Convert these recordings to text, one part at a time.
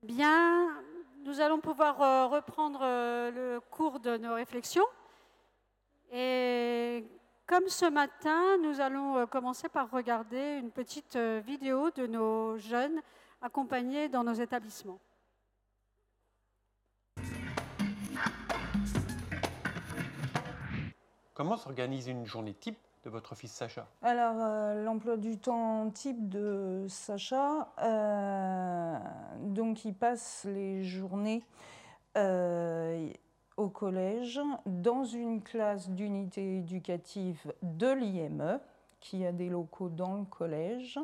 Bien, nous allons pouvoir reprendre le cours de nos réflexions. Et comme ce matin, nous allons commencer par regarder une petite vidéo de nos jeunes accompagnés dans nos établissements. Comment s'organise une journée type de votre fils Sacha? Alors, l'emploi du temps type de Sacha, donc il passe les journées au collège dans une classe d'unité éducative de l'IME qui a des locaux dans le collège.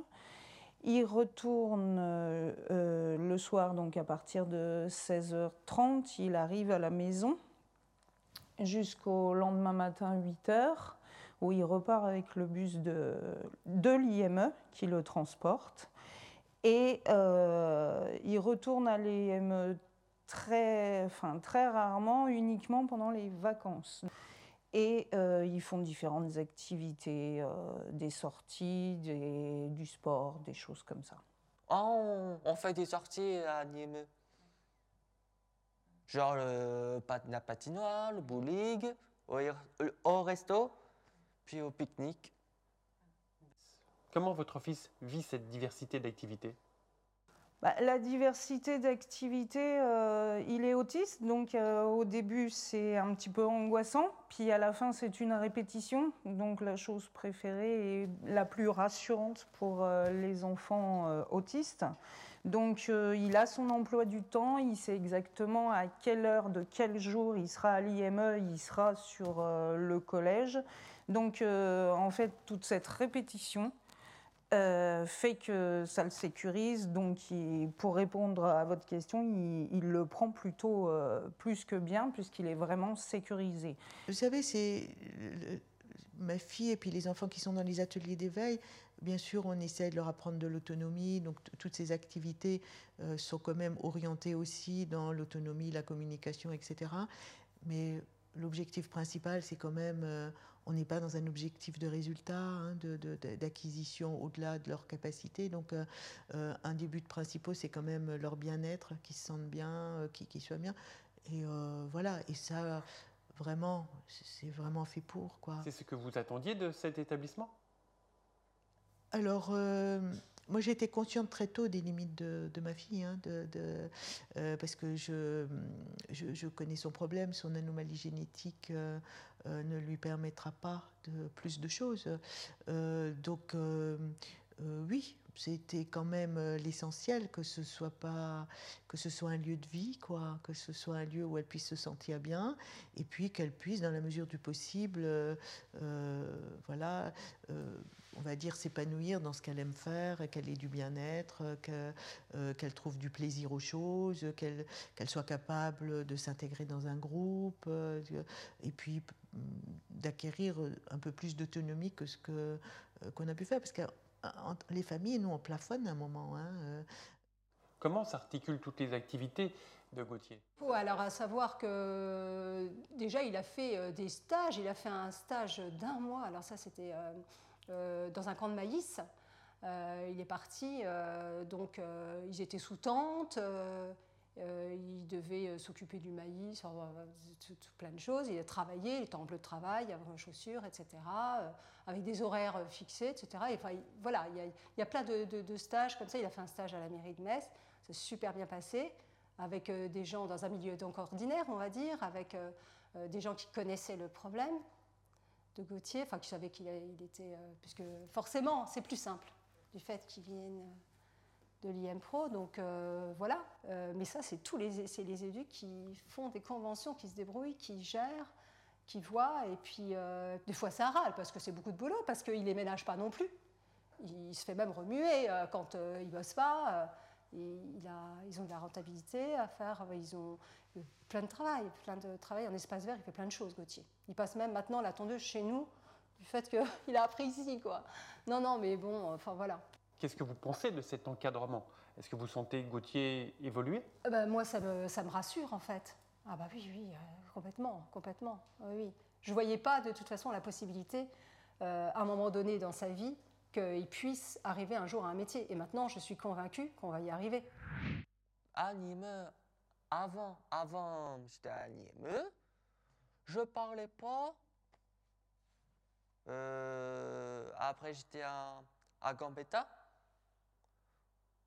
Il retourne le soir, donc à partir de 16h30, il arrive à la maison jusqu'au lendemain matin 8h, où il repart avec le bus de l'IME qui le transporte. Et il retourne à l'IME très rarement, uniquement pendant les vacances. Et ils font différentes activités, des sorties, du sport, des choses comme ça. Oh, on fait des sorties à l'IME. Genre la patinoire, le bowling, au resto, puis au pique-nique. Comment votre fils vit cette diversité d'activités? La diversité d'activités, il est autiste, donc au début c'est un petit peu angoissant, puis à la fin c'est une répétition, donc la chose préférée et la plus rassurante pour les enfants autistes. Donc il a son emploi du temps, il sait exactement à quelle heure, de quel jour il sera à l'IME, il sera sur le collège. Donc en fait toute cette répétition fait que ça le sécurise, donc pour répondre à votre question, il le prend plutôt plus que bien, puisqu'il est vraiment sécurisé. Vous savez, ma fille et puis les enfants qui sont dans les ateliers d'éveil, bien sûr, on essaie de leur apprendre de l'autonomie, donc toutes ces activités sont quand même orientées aussi dans l'autonomie, la communication, etc. Mais l'objectif principal, c'est quand même, on n'est pas dans un objectif de résultat, hein, d'acquisition au-delà de leurs capacités. Donc, un des buts principaux, c'est quand même leur bien-être, qu'ils se sentent bien, qu'ils soient bien. Et voilà, et ça, vraiment, c'est vraiment fait pour, quoi. C'est ce que vous attendiez de cet établissement? Alors, moi j'ai été consciente très tôt des limites de ma fille, hein, parce que je connais son problème, son anomalie génétique ne lui permettra pas de plus de choses. Donc, oui, c'était quand même l'essentiel que ce soit un lieu de vie, quoi, que ce soit un lieu où elle puisse se sentir bien, et puis qu'elle puisse, dans la mesure du possible, voilà, on va dire s'épanouir dans ce qu'elle aime faire, qu'elle ait du bien-être, qu'elle trouve du plaisir aux choses, qu'elle soit capable de s'intégrer dans un groupe, et puis d'acquérir un peu plus d'autonomie que ce qu'on a pu faire, parce que les familles, nous, on plafonne à un moment. Hein. Comment s'articulent toutes les activités de Gauthier? Alors, à savoir que déjà, il a fait des stages. Il a fait un stage d'1 mois. Alors ça, c'était dans un camp de maïs. Il est parti, donc ils étaient sous tente. Il devait s'occuper du maïs, plein de choses. Il a travaillé, il était en bleu de travail, avec chaussures, etc., avec des horaires fixés, etc. Et, enfin, voilà, il y a plein de stages comme ça. Il a fait un stage à la mairie de Metz, c'est super bien passé, avec des gens dans un milieu donc ordinaire, on va dire, avec des gens qui connaissaient le problème de Gauthier, enfin qui savaient qu'il était... puisque forcément, c'est plus simple du fait qu'il vienne de l'IM Pro, donc voilà. Mais ça, c'est les éducs qui font des conventions, qui se débrouillent, qui gèrent, qui voient, et puis des fois ça râle, parce que c'est beaucoup de boulot, parce qu'ils ne les ménagent pas non plus. Il se fait même remuer quand ils ne bossent pas. Ils ont de la rentabilité à faire, ils ont plein de travail en espace vert, il fait plein de choses, Gauthier. Il passe même maintenant la tondeuse chez nous, du fait qu'il a appris ici, quoi. Non, mais bon, enfin voilà. Qu'est-ce que vous pensez de cet encadrement? Est-ce que vous sentez Gauthier évoluer? Moi, ça me rassure, en fait. Ah bah oui, complètement. Oui. Je ne voyais pas, de toute façon, la possibilité, à un moment donné dans sa vie, qu'il puisse arriver un jour à un métier. Et maintenant, je suis convaincue qu'on va y arriver. à l'IME, avant j'étais à l'IME, je parlais pas. Après, j'étais à Gambetta.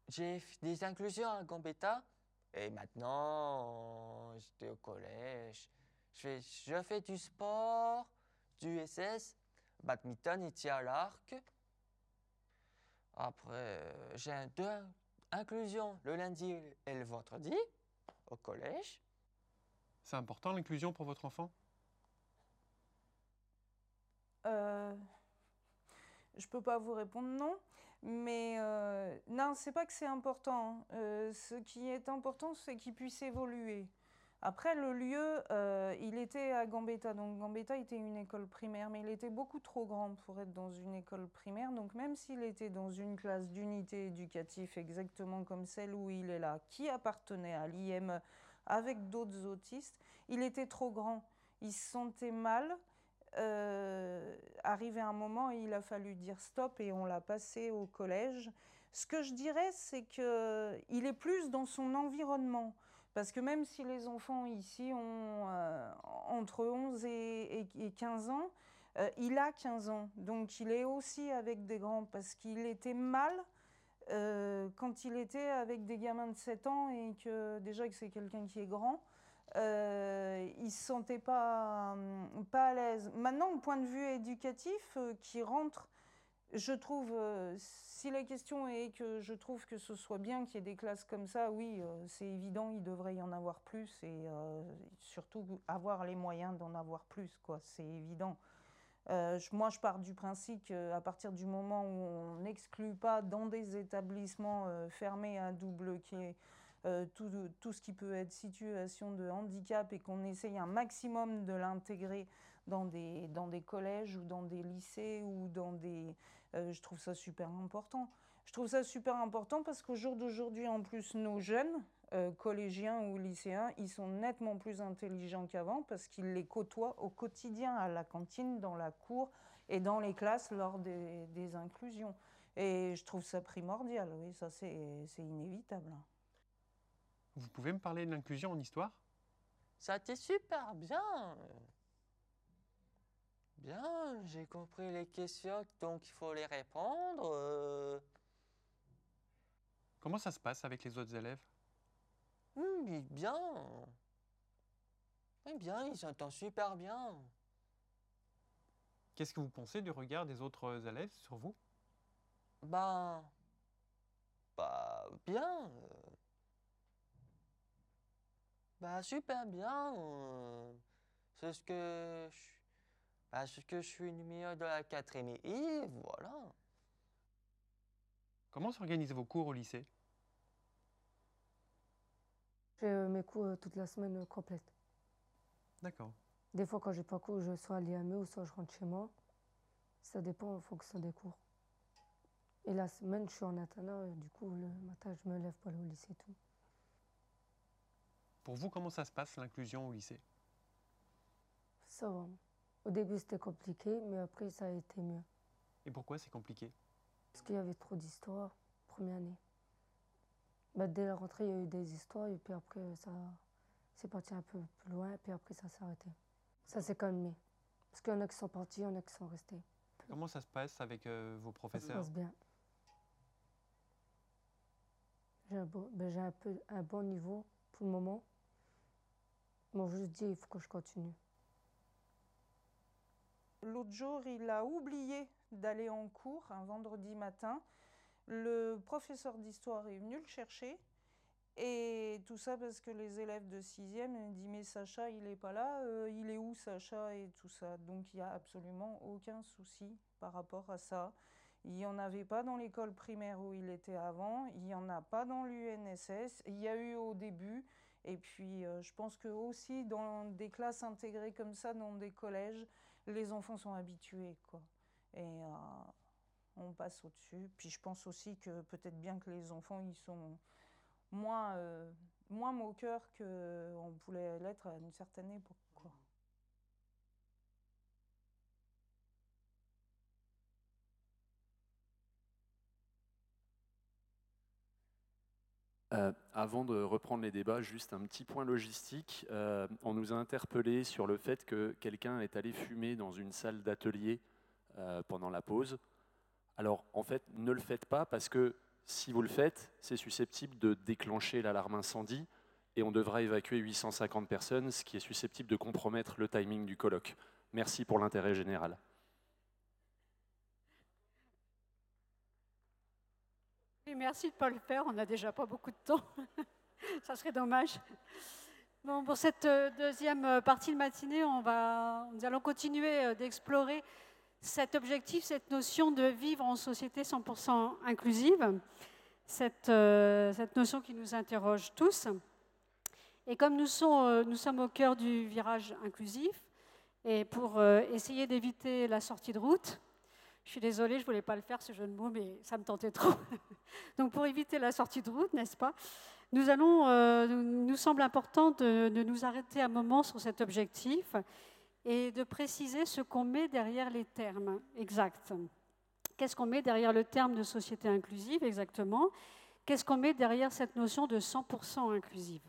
J'ai fait des inclusions à Gambetta. Et maintenant, j'étais au collège. Je fais du sport, du SS, badminton et tir à l'arc. Après, j'ai deux inclusions le lundi et le vendredi au collège. C'est important l'inclusion pour votre enfant? Je peux pas vous répondre non, mais non, c'est pas que c'est important. Ce qui est important, c'est qu'il puisse évoluer. Après, le lieu, il était à Gambetta. Donc Gambetta était une école primaire, mais il était beaucoup trop grand pour être dans une école primaire. Donc même s'il était dans une classe d'unité éducative exactement comme celle où il est là, qui appartenait à l'IME avec d'autres autistes, il était trop grand. Il se sentait mal. Arrivé à un moment, il a fallu dire stop et on l'a passé au collège. Ce que je dirais, c'est qu'il est plus dans son environnement. Parce que même si les enfants ici ont entre 11 et 15 ans, il a 15 ans. Donc il est aussi avec des grands parce qu'il était mal quand il était avec des gamins de 7 ans et que déjà que c'est quelqu'un qui est grand. Il ne se sentait pas à l'aise. Maintenant, au point de vue éducatif, qui rentre, je trouve, si la question est que je trouve que ce soit bien qu'il y ait des classes comme ça, oui, c'est évident, il devrait y en avoir plus et surtout avoir les moyens d'en avoir plus, quoi, c'est évident. Moi, je pars du principe qu'à partir du moment où on n'exclut pas dans des établissements fermés à double quai tout ce qui peut être situation de handicap et qu'on essaye un maximum de l'intégrer dans des collèges ou dans des lycées ou dans des... je trouve ça super important. Je trouve ça super important parce qu'au jour d'aujourd'hui, en plus, nos jeunes, collégiens ou lycéens, ils sont nettement plus intelligents qu'avant parce qu'ils les côtoient au quotidien, à la cantine, dans la cour et dans les classes lors des inclusions. Et je trouve ça primordial, oui, ça c'est inévitable. Vous pouvez me parler de l'inclusion en histoire? Ça a été super bien. Bien, j'ai compris les questions, donc il faut les répondre. Comment ça se passe avec les autres élèves? Oui, bien. Oui, bien, ils s'entendent super bien. Qu'est-ce que vous pensez du regard des autres élèves sur vous? Ben, bien. Bah, super bien. C'est ce que je suis numéro de la 4e I, voilà. Comment s'organisent vos cours au lycée? J'ai mes cours toute la semaine complète. D'accord. Des fois, quand j'ai pas cours, je soit à l'IME ou soit je rentre chez moi. Ça dépend en fonction des cours. Et la semaine, je suis en internat, du coup, le matin, je me lève pour aller au lycée et tout. Pour vous, comment ça se passe l'inclusion au lycée? Ça va. Au début, c'était compliqué, mais après, ça a été mieux. Et pourquoi c'est compliqué? Parce qu'il y avait trop d'histoires, première année. Bah, dès la rentrée, il y a eu des histoires, et puis après, ça c'est parti un peu plus loin, et puis après, ça s'est arrêté. Ça s'est calmé. Parce qu'il y en a qui sont partis, il y en a qui sont restés. Comment ça se passe avec vos Ça se professeurs? passe bien. J'ai un bon niveau pour le moment. Ils m'ont juste dit il faut que je continue. L'autre jour, il a oublié d'aller en cours un vendredi matin. Le professeur d'histoire est venu le chercher. Et tout ça parce que les élèves de 6e ont dit mais Sacha, il n'est pas là, il est où Sacha et tout ça. Donc il n'y a absolument aucun souci par rapport à ça. Il n'y en avait pas dans l'école primaire où il était avant, il n'y en a pas dans l'UNSS, il y a eu au début. Et puis je pense que aussi dans des classes intégrées comme ça, dans des collèges, les enfants sont habitués, quoi. Et on passe au-dessus. Puis je pense aussi que peut-être bien que les enfants, ils sont moins moqueurs qu'on pouvait l'être à une certaine époque, quoi. Avant de reprendre les débats, juste un petit point logistique. On nous a interpellé sur le fait que quelqu'un est allé fumer dans une salle d'atelier pendant la pause. Alors, en fait, ne le faites pas parce que si vous le faites, c'est susceptible de déclencher l'alarme incendie et on devra évacuer 850 personnes, ce qui est susceptible de compromettre le timing du colloque. Merci pour l'intérêt général. Et merci de ne pas le faire, on n'a déjà pas beaucoup de temps. Ça serait dommage. Bon, pour cette deuxième partie de matinée, nous allons continuer d'explorer cet objectif, cette notion de vivre en société 100% inclusive, cette notion qui nous interroge tous. Et comme nous sommes au cœur du virage inclusif, et pour essayer d'éviter la sortie de route, je suis désolée, je ne voulais pas le faire, ce jeu de mots, mais ça me tentait trop. Donc pour éviter la sortie de route, n'est-ce pas, nous semble important de nous arrêter un moment sur cet objectif et de préciser ce qu'on met derrière les termes exacts. Qu'est-ce qu'on met derrière le terme de société inclusive exactement? Qu'est-ce qu'on met derrière cette notion de 100% inclusive?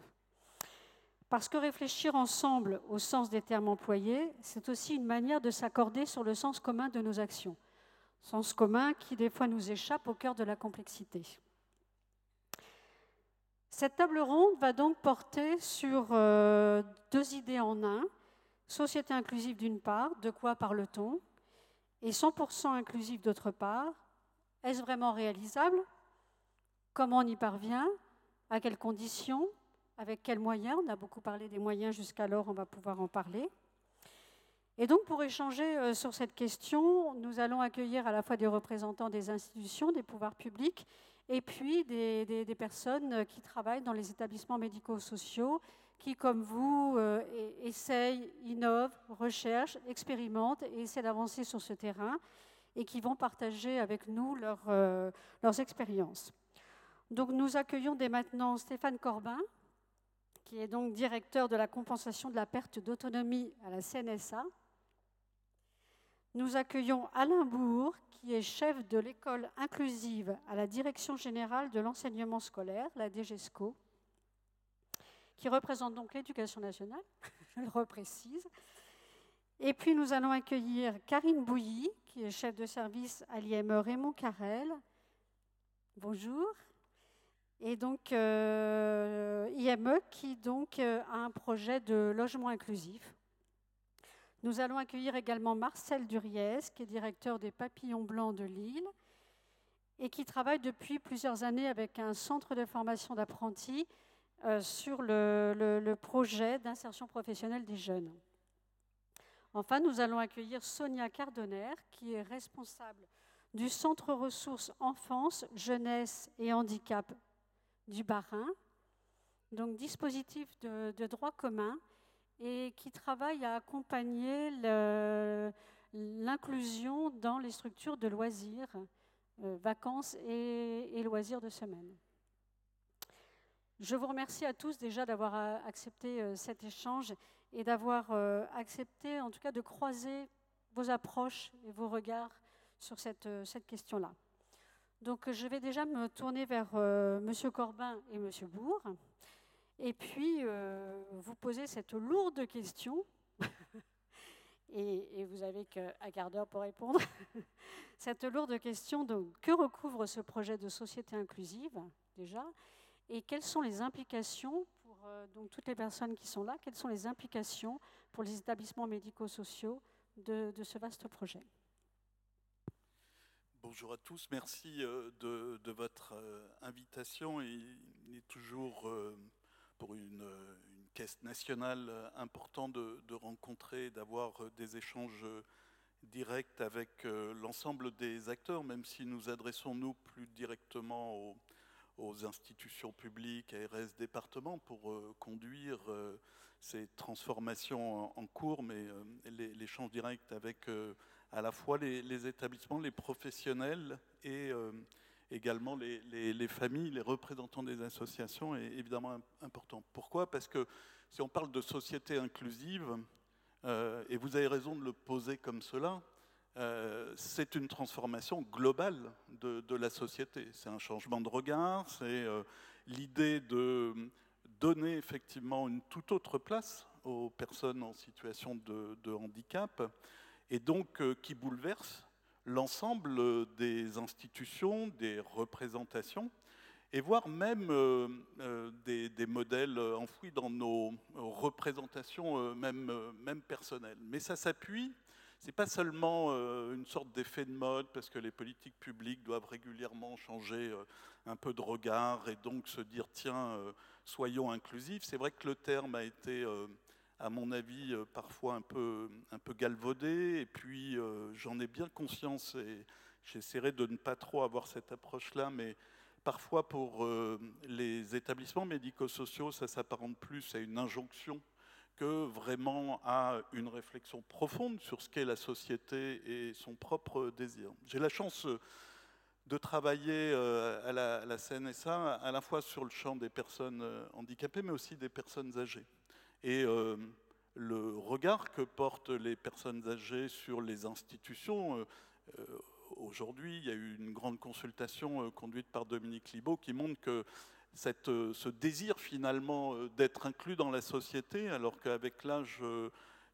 Parce que réfléchir ensemble au sens des termes employés, c'est aussi une manière de s'accorder sur le sens commun de nos actions. Sens commun qui, des fois, nous échappe au cœur de la complexité. Cette table ronde va donc porter sur deux idées en un. Société inclusive d'une part, de quoi parle-t-on? Et 100% inclusive d'autre part. Est-ce vraiment réalisable? Comment on y parvient? À quelles conditions? Avec quels moyens? On a beaucoup parlé des moyens jusqu'alors, on va pouvoir en parler. Et donc, pour échanger sur cette question, nous allons accueillir à la fois des représentants des institutions, des pouvoirs publics, et puis des personnes qui travaillent dans les établissements médico-sociaux, qui, comme vous, essayent, innovent, recherchent, expérimentent et essaient d'avancer sur ce terrain, et qui vont partager avec nous leurs expériences. Donc, nous accueillons dès maintenant Stéphane Corbin, qui est donc directeur de la compensation de la perte d'autonomie à la CNSA. Nous accueillons Alain Bourg, qui est chef de l'école inclusive à la Direction générale de l'enseignement scolaire, la DGESCO, qui représente donc l'éducation nationale, je le reprécise. Et puis nous allons accueillir Karine Bouilly, qui est chef de service à l'IME Raymond Carrel. Bonjour. Et donc IME qui donc a un projet de logement inclusif. Nous allons accueillir également Marcel Duriez, qui est directeur des Papillons Blancs de Lille et qui travaille depuis plusieurs années avec un centre de formation d'apprentis sur le projet d'insertion professionnelle des jeunes. Enfin, nous allons accueillir Sonia Cardonner, qui est responsable du Centre ressources enfance, jeunesse et handicap du Bas-Rhin, donc dispositif de droit commun, et qui travaille à accompagner l'inclusion dans les structures de loisirs, vacances et loisirs de semaine. Je vous remercie à tous déjà d'avoir accepté cet échange et d'avoir accepté en tout cas de croiser vos approches et vos regards sur cette question-là. Donc je vais déjà me tourner vers M. Corbin et M. Bourg. Et puis, vous posez cette lourde question, et vous n'avez qu'un quart d'heure pour répondre. Cette lourde question, donc, que recouvre ce projet de société inclusive, déjà, et quelles sont les implications pour donc, toutes les personnes qui sont là, quelles sont les implications pour les établissements médico-sociaux de ce vaste projet? Bonjour à tous, merci de votre invitation. Il est toujours... pour une caisse nationale important de rencontrer, d'avoir des échanges directs avec l'ensemble des acteurs, même si nous adressons nous plus directement aux institutions publiques, ARS, départements, pour conduire ces transformations en cours, mais l'échange direct avec à la fois les établissements, les professionnels et également les familles, les représentants des associations est évidemment important. Pourquoi? Parce que si on parle de société inclusive, et vous avez raison de le poser comme cela, c'est une transformation globale de la société. C'est un changement de regard, l'idée de donner effectivement une toute autre place aux personnes en situation de handicap, et donc qui bouleverse l'ensemble des institutions, des représentations, et voire même des modèles enfouis dans nos représentations même personnelles. Mais ça s'appuie, c'est pas seulement une sorte d'effet de mode, parce que les politiques publiques doivent régulièrement changer un peu de regard, et donc se dire, tiens, soyons inclusifs. C'est vrai que le terme a été, à mon avis, parfois un peu galvaudé, et puis j'en ai bien conscience, et j'essaierai de ne pas trop avoir cette approche-là, mais parfois, pour les établissements médico-sociaux, ça s'apparente plus à une injonction que vraiment à une réflexion profonde sur ce qu'est la société et son propre désir. J'ai la chance de travailler à la CNSA à la fois sur le champ des personnes handicapées, mais aussi des personnes âgées. Et le regard que portent les personnes âgées sur les institutions, aujourd'hui, il y a eu une grande consultation conduite par Dominique Libaud qui montre que ce désir finalement d'être inclus dans la société, alors qu'avec l'âge,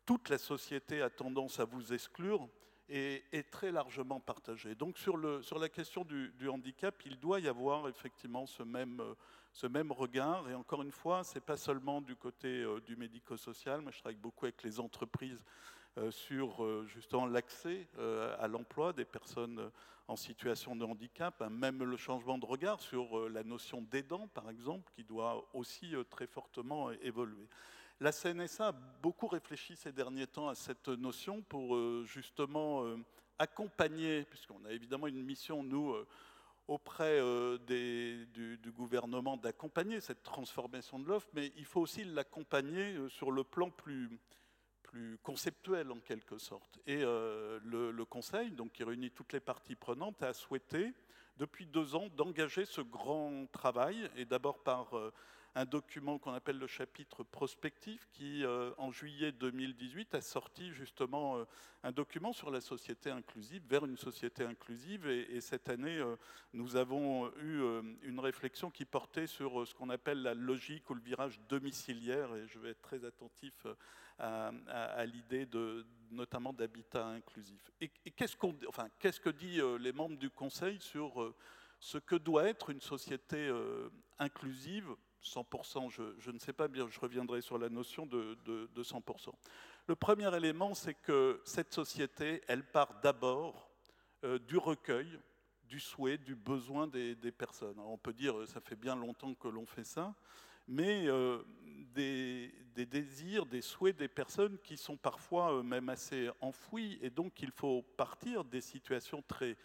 toute la société a tendance à vous exclure, est très largement partagé. Donc sur la question du handicap, il doit y avoir effectivement ce même regard. Et encore une fois, ce n'est pas seulement du côté du médico-social. Moi, je travaille beaucoup avec les entreprises sur justement l'accès à l'emploi des personnes en situation de handicap, même le changement de regard sur la notion d'aidant, par exemple, qui doit aussi très fortement évoluer. La CNSA a beaucoup réfléchi ces derniers temps à cette notion pour justement accompagner, puisqu'on a évidemment une mission, nous, auprès du gouvernement, d'accompagner cette transformation de l'offre, mais il faut aussi l'accompagner sur le plan plus conceptuel en quelque sorte. Et le Conseil, donc, qui réunit toutes les parties prenantes, a souhaité, depuis 2 ans, d'engager ce grand travail, et d'abord par un document qu'on appelle le chapitre prospectif, qui, en juillet 2018, a sorti justement un document sur la société inclusive, vers une société inclusive, et cette année, nous avons eu une réflexion qui portait sur ce qu'on appelle la logique ou le virage domiciliaire, et je vais être très attentif à l'idée notamment d'habitat inclusif. Et qu'est-ce que dit les membres du Conseil sur ce que doit être une société inclusive 100%, je ne sais pas bien, je reviendrai sur la notion de 100%. Le premier élément, c'est que cette société, elle part d'abord du recueil, du souhait, du besoin des personnes. Alors on peut dire, ça fait bien longtemps que l'on fait ça, mais des désirs, des souhaits des personnes qui sont parfois même assez enfouis, et donc il faut partir des situations très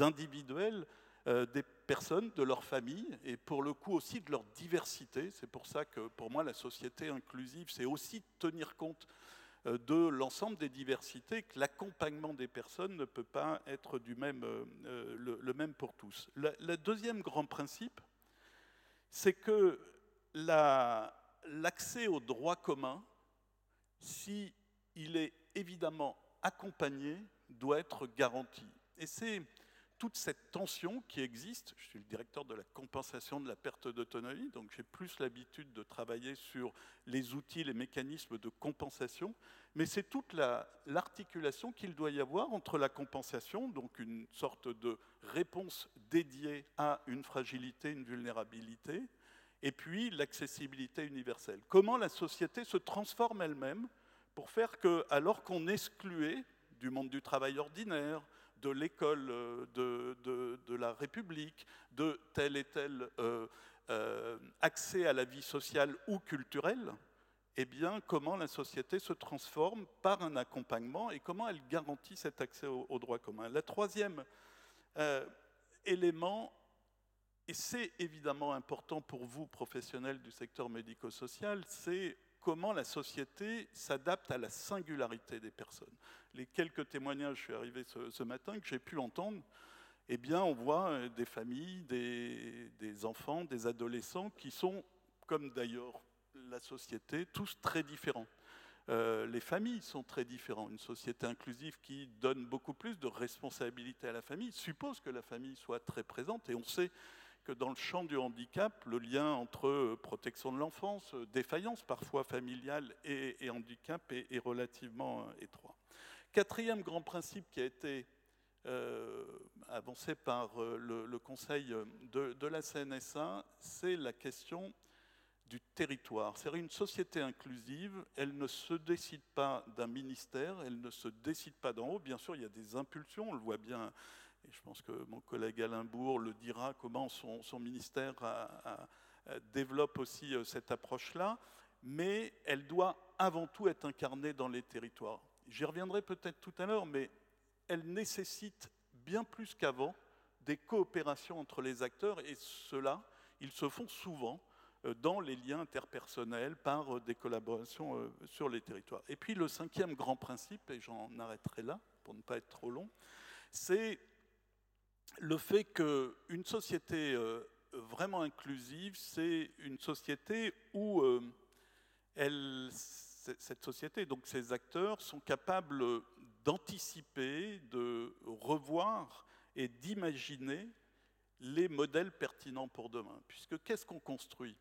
individuelles des personnes, de leur famille, et pour le coup aussi de leur diversité. C'est pour ça que pour moi la société inclusive, c'est aussi tenir compte de l'ensemble des diversités, que l'accompagnement des personnes ne peut pas être le même pour tous. Le deuxième grand principe, c'est que l'accès au droit commun, si il est évidemment accompagné, doit être garanti. Et c'est toute cette tension qui existe. Je suis le directeur de la compensation de la perte d'autonomie, donc j'ai plus l'habitude de travailler sur les outils, les mécanismes de compensation, mais c'est toute l'articulation qu'il doit y avoir entre la compensation, donc une sorte de réponse dédiée à une fragilité, une vulnérabilité, et puis l'accessibilité universelle. Comment la société se transforme elle-même pour faire que, alors qu'on excluait du monde du travail ordinaire, de l'école, de la République, de tel et tel accès à la vie sociale ou culturelle, eh bien, comment la société se transforme par un accompagnement et comment elle garantit cet accès au droit commun. Le troisième élément, et c'est évidemment important pour vous, professionnels du secteur médico-social, c'est comment la société s'adapte à la singularité des personnes. Les quelques témoignages, je suis arrivé ce matin, que j'ai pu entendre, eh bien, on voit des familles, des enfants, des adolescents qui sont, comme d'ailleurs la société, tous très différents. Les familles sont très différentes. Une société inclusive qui donne beaucoup plus de responsabilités à la famille suppose que la famille soit très présente, et on sait que dans le champ du handicap, le lien entre protection de l'enfance, défaillance parfois familiale et handicap est relativement étroit. Quatrième grand principe qui a été avancé par le Conseil de la CNSA, c'est la question du territoire. C'est une société inclusive, elle ne se décide pas d'un ministère, elle ne se décide pas d'en haut. Bien sûr, il y a des impulsions, on le voit bien, et je pense que mon collègue Alain Bourg le dira, comment son ministère développe aussi cette approche-là, mais elle doit avant tout être incarnée dans les territoires. J'y reviendrai peut-être tout à l'heure, mais elle nécessite bien plus qu'avant des coopérations entre les acteurs, et ceux-là, ils se font souvent dans les liens interpersonnels par des collaborations sur les territoires. Et puis le cinquième grand principe, et j'en arrêterai là pour ne pas être trop long, c'est le fait qu'une société vraiment inclusive, c'est une société où cette société, donc ces acteurs, sont capables d'anticiper, de revoir et d'imaginer les modèles pertinents pour demain. Puisque qu'est-ce qu'on construit ?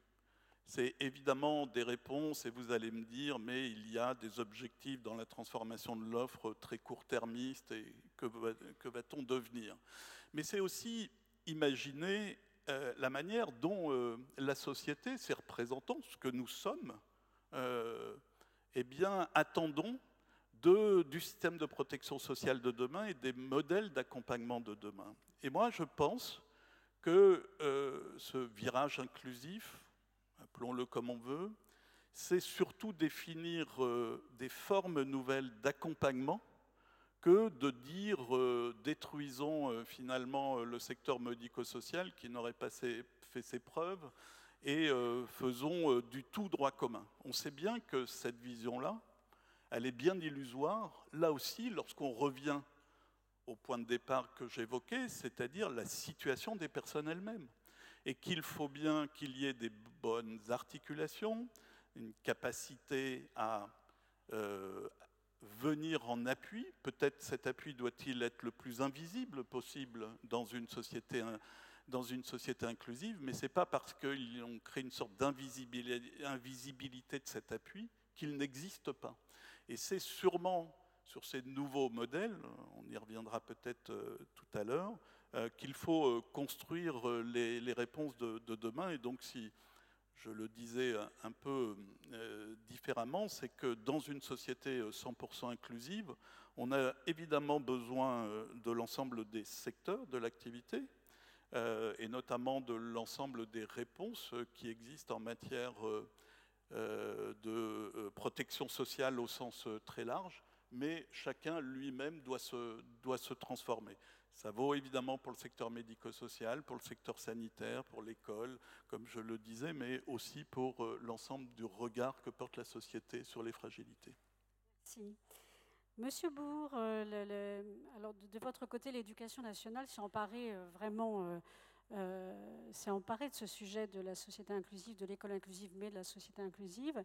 C'est évidemment des réponses, et vous allez me dire, mais il y a des objectifs dans la transformation de l'offre très court-termistes, et que va-t-on devenir ? Mais c'est aussi imaginer la manière dont la société, ses représentants, ce que nous sommes, eh bien, attendons du système de protection sociale de demain et des modèles d'accompagnement de demain. Et moi, je pense que ce virage inclusif, appelons-le comme on veut, c'est surtout définir des formes nouvelles d'accompagnement que de dire détruisons finalement le secteur médico-social qui n'aurait pas fait ses preuves et faisons du tout droit commun. On sait bien que cette vision-là, elle est bien illusoire, là aussi, lorsqu'on revient au point de départ que j'évoquais, c'est-à-dire la situation des personnes elles-mêmes. Et qu'il faut bien qu'il y ait des bonnes articulations, une capacité à venir en appui. Peut-être cet appui doit-il être le plus invisible possible dans une société inclusive, mais ce n'est pas parce qu'on crée une sorte d'invisibilité de cet appui qu'il n'existe pas. Et c'est sûrement sur ces nouveaux modèles, on y reviendra peut-être tout à l'heure, qu'il faut construire les réponses de demain. Et donc, si je le disais un peu différemment, c'est que dans une société 100% inclusive, on a évidemment besoin de l'ensemble des secteurs de l'activité, et notamment de l'ensemble des réponses qui existent en matière de protection sociale au sens très large, mais chacun lui-même doit se transformer. Ça vaut évidemment pour le secteur médico-social, pour le secteur sanitaire, pour l'école, comme je le disais, mais aussi pour l'ensemble du regard que porte la société sur les fragilités. Merci. Monsieur Bourg, alors de votre côté, l'éducation nationale s'est emparée s'est emparée de ce sujet de la société inclusive, de l'école inclusive, mais de la société inclusive.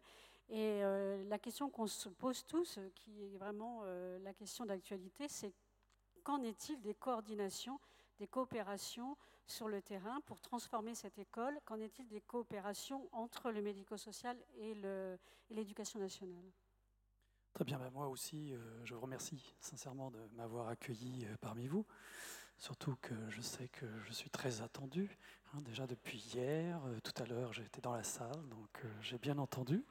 Et la question qu'on se pose tous, qui est vraiment la question d'actualité, c'est qu'en est-il des coordinations, des coopérations sur le terrain pour transformer cette école? Qu'en est-il des coopérations entre le médico-social et l'éducation nationale? Très bien, moi aussi, je vous remercie sincèrement de m'avoir accueilli parmi vous. Surtout que je sais que je suis très attendu, déjà depuis hier. Tout à l'heure, j'étais dans la salle, donc j'ai bien entendu